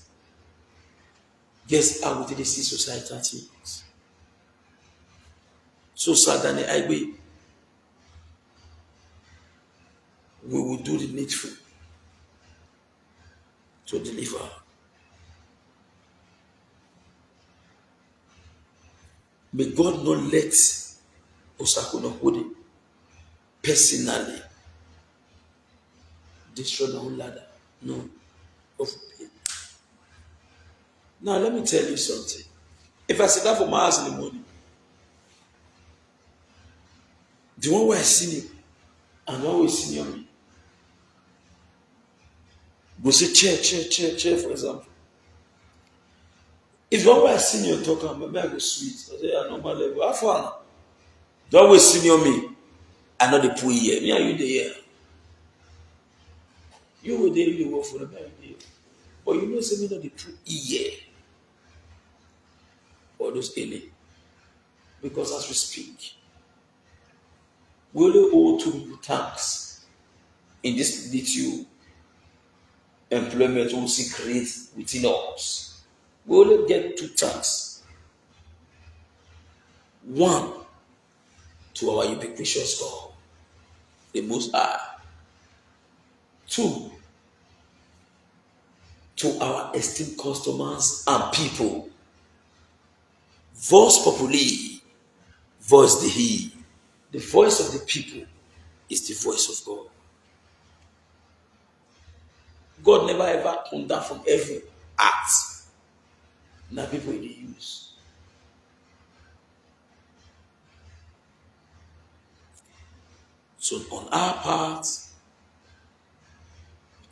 guess how we did see society 30 years. So suddenly we will do the needful to deliver. May God not let Osakwena Owode personally destroy the whole ladder. No. Now let me tell you something. If I sit down for my house in the morning, the one where I see you and the one where I see me, go say chair, for example. If the one where I see you talking, maybe I go sweet. I say, I normal level. How far now? The one where senior me, I know the poor here. Me and you there. You were there, you work for them, there. But you know, say me not the true here. Or those alien. Because as we speak, we only owe 2 people thanks in this little employment we see create within us. We only get 2 thanks. 1, to our ubiquitous God, the Most High. 2, to our esteemed customers and people. Vox populi, voice Dei. The voice of the people is the voice of God. God never ever come down from every act. Now people they use. So on our part,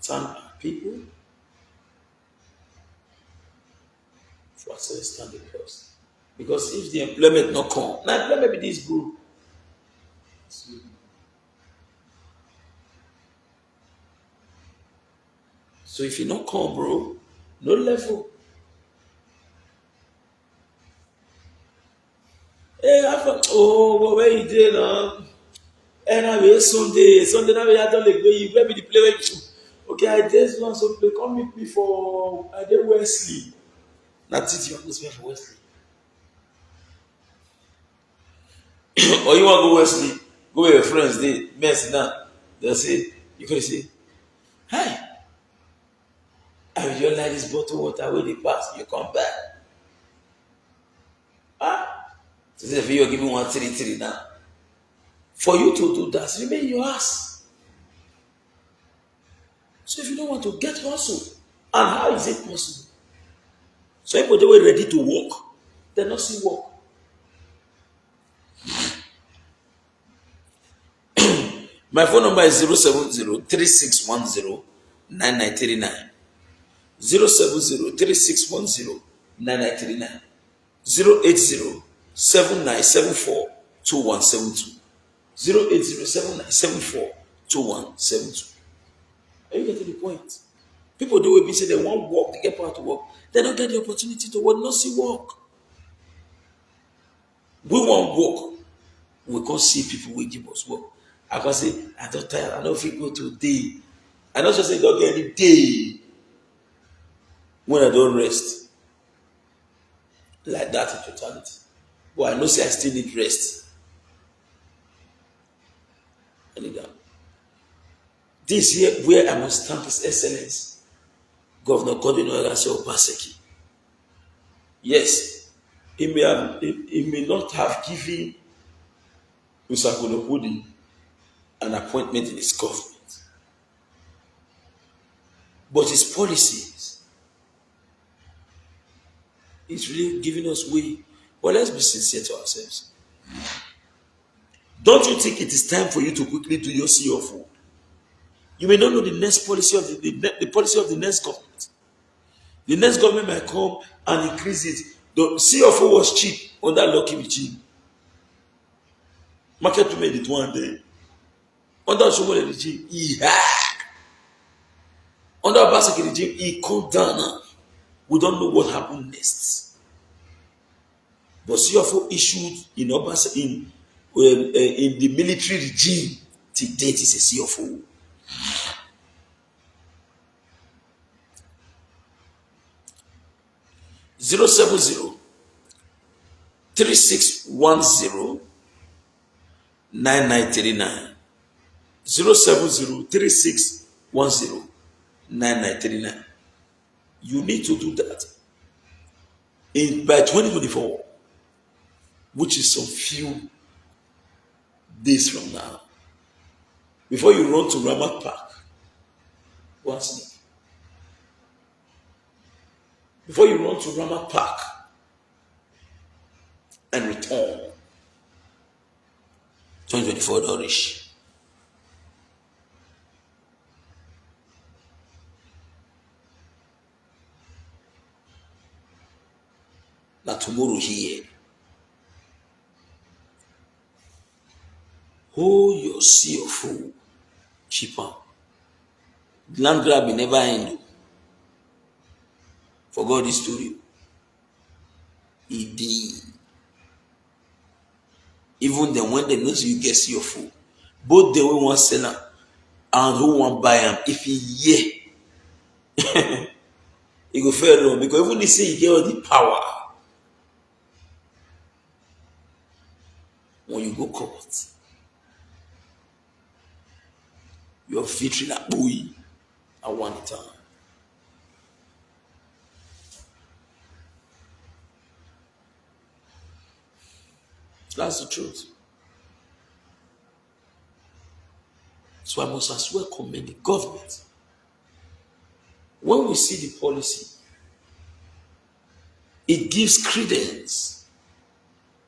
thank our people for standing first. Because if the employment not come, now employment be this bro. So if you not come, bro, no level. Hey, where you did now? And I will Sunday now we had to like go. You play me the play. Okay, I just want to play. Come meet me for I did Wesley. That's it. You want to spend for Wesley? Or you want to go Wesley? Go with your friends. They mess now. They'll say you could say, "Hi, I will just like this bottle of water where they pass. You come back." So if you give me 133 now. For you to do that, remain your ass. So if you don't want to get hustle, and how is it possible? So if they were ready to work, they not see work. My phone number is 070-3610-9939. 070-3610-9939. 080-7974-2172. 080-7974-2172. Are you getting the point? People do it, say they want work, they get part to work. They don't get the opportunity to work, not see work. We want work. We can't see people who give us work. I can say, I don't tired, I don't feel go today. I don't just say don't get any day when I don't rest. Like that in totality. But I know say I still need rest. I need that. This year where I must stamp his excellence, Governor Godwin Ogasio Obaseki. Yes, he may not have given Osakwena Owode an appointment in his government, but his policies is really giving us way. But let's be sincere to ourselves. Don't you think it is time for you to quickly do your CFO? You may not know the next policy of the policy of the next government. The next government might come and increase it. The CFO was cheap under Lucky regime. Market women did one day. Under Shomole regime, he had. Under Obaseki regime, he come down. We don't know what happened next. But CFO issued in in the military regime till date is a CFO. Zero 3610 9939 0703610 9939. You need to do that by 2024, which is some few days from now. Before you run to Ramat Park, once before you run to Ramat Park and return, 2024 don't reach. Now tomorrow here, hold your CFO cheaper. Land grab will never end. For God is to you. He did. Even then, when they know you get CFO, both the way one seller and who want buy him, if he he go fair long because even they say he get all the power. When you go court, your victory like boy at one time. That's the truth. So I must as well commend the government. When we see the policy, it gives credence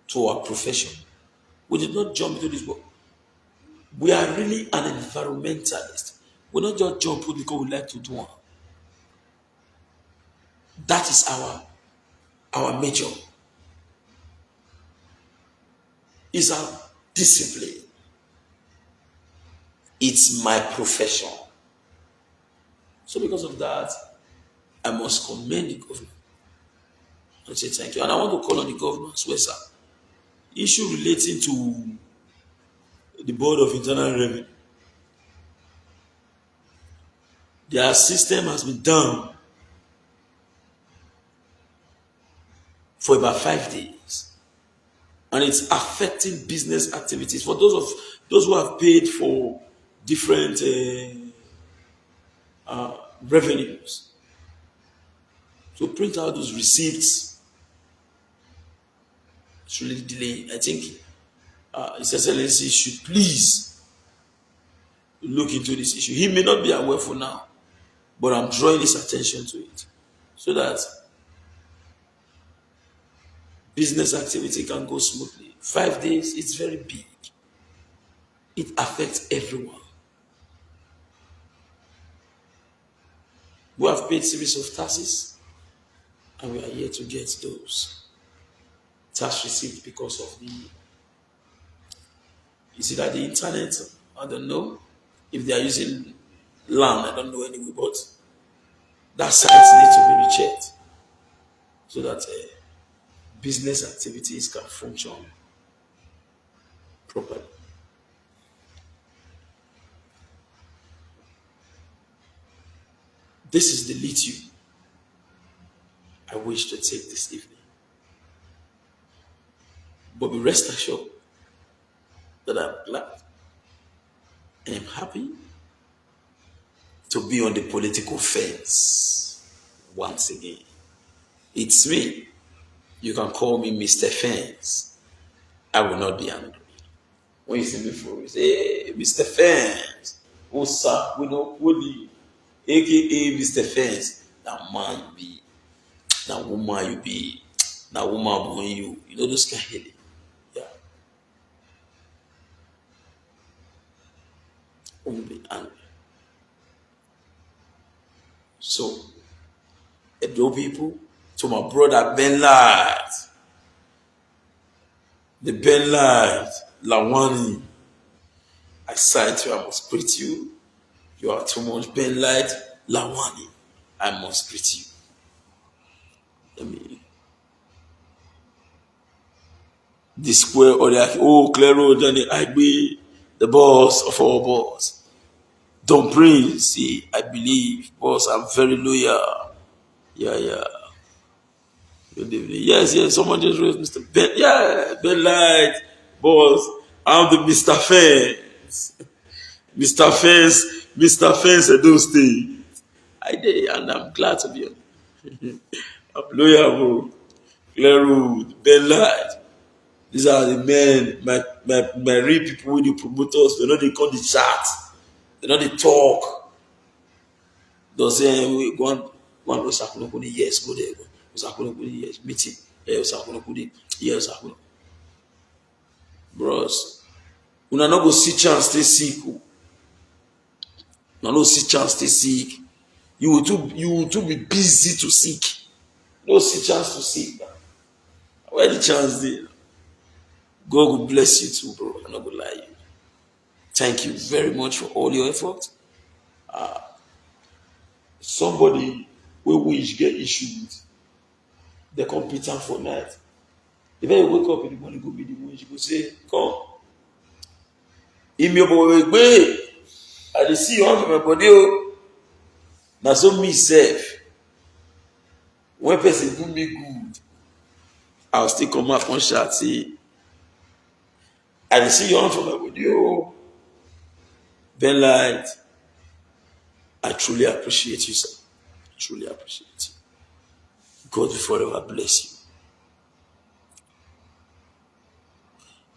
to our profession. We did not jump into this book. We are really an environmentalist. We not just jump because we like to do one. That is our major. It's our discipline. It's my profession. So because of that, I must commend the government and say thank you. And I want to call on the government as well, sir. Issue relating to the Board of Internal Revenue. Their system has been down for about 5 days. And it's affecting business activities. For those who have paid for different revenues, to print out those receipts, it's really delaying. I think His Excellency should please look into this issue. He may not be aware for now, but I'm drawing his attention to it so that business activity can go smoothly. 5 days, it's very big. It affects everyone. We have paid series of taxes, and we are here to get those tax receipts because of is it at the internet? I don't know. If they are using land, I don't know anyway, but that site needs to be rechecked so that business activities can function properly. This is the lithium I wish to take this evening. But be rest assured that I'm glad and I'm happy to be on the political fence once again. It's me. You can call me Mr. Fence. I will not be angry. When you see me for say, hey, Mr. Fence, what's up? We know Woody, aka Mr. Fence. Now man you be, now woman you be, now woman born you. You know those kind of healing. Yeah. Won't be angry. So, Edo people, to my brother Ben Light, the Ben Light, Lawani, I cite you, I must greet you. You are too much. Ben Light, Lawani, I must greet you. The square or the Claro Johnny Agbe, the boss of our boss. Don Prince, see, I believe, boss, I'm very loyal. Yeah. Good evening. Yes, someone just wrote Mr. Ben. Yeah, Ben Light, boss. I'm the Mr. Fence. Mr. Fence at those days. I did, and I'm glad to be on. I'm loyal, Claro, Ben Light. These are the men, my real people with the promoters. They know they come the chat. They know they talk. They'll say, we go on Osakunokuni, yes, go there. Osakunokuni, yes, meeting. Osakunokuni, yes, Osakunokuni. Bros, una no go see chance stay sick. Una no see chance stay sick. You will too be busy to seek. No see chance to seek. Where the chance there? God will bless you too, bro. I'm not gonna lie you. Thank you very much for all your effort. Somebody wey wish get issue with the computer for night. If you wake up in the morning, go be the wish, go say, come. I dey see you on my body. Na so me sef. When person do me good, I'll still come out one shot say, I dey see you on for my body. Ben Light, I truly appreciate you, sir. Truly appreciate you. God will forever bless you.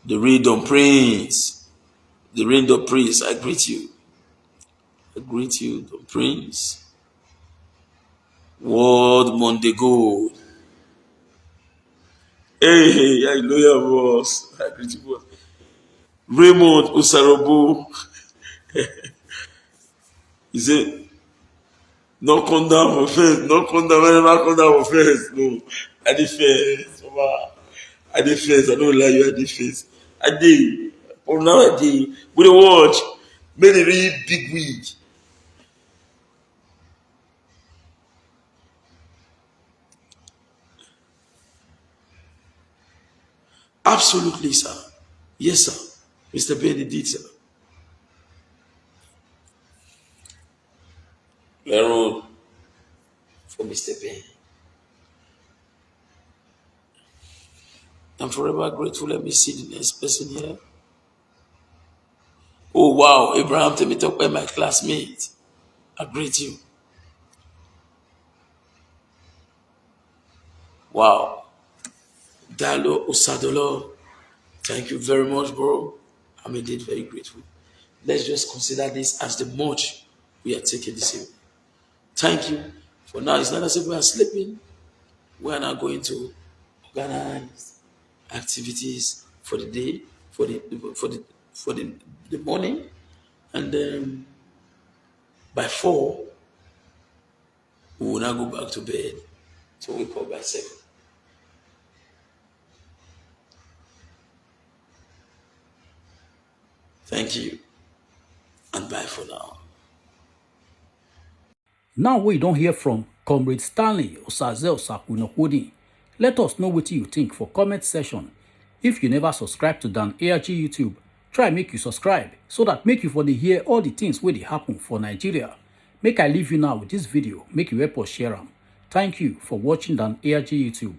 The Random Prince. The Random Prince, I greet you. I greet you, the Prince. World Monday Gold. Hey, I know your boss. I greet you, boss. Raymond Usarobo. He said, not come down for first. Not come down, never come down for first. No. I did first. I did first. I don't lie you, I did first. I did. But now I did. With the watch, made a really big wig. Absolutely, sir. Yes, sir. Mr. Benny did, sir. Lero for Mr. Ben. I'm forever grateful. Let me see the next person here. Oh, wow. Abraham Temitope, my classmate. I greet you. Wow. Dalo Osadolo. Thank you very much, bro. I'm indeed very grateful. Let's just consider this as the much we are taking this evening. Thank you. For now, it's not as if we are sleeping. We are now going to organize activities for the day, for the morning, and then by 4, we will now go back to bed. So we wake up by 7. Thank you, and bye for now. Now we don't hear from Comrade Stanley Osaze Osakwinokudi. Let us know what you think for comment section. If you never subscribe to Dan ARG YouTube, try make you subscribe so that make you for the hear all the things where they happen for Nigeria. Make I leave you now with this video, make you help us share them. Thank you for watching Dan ARG YouTube.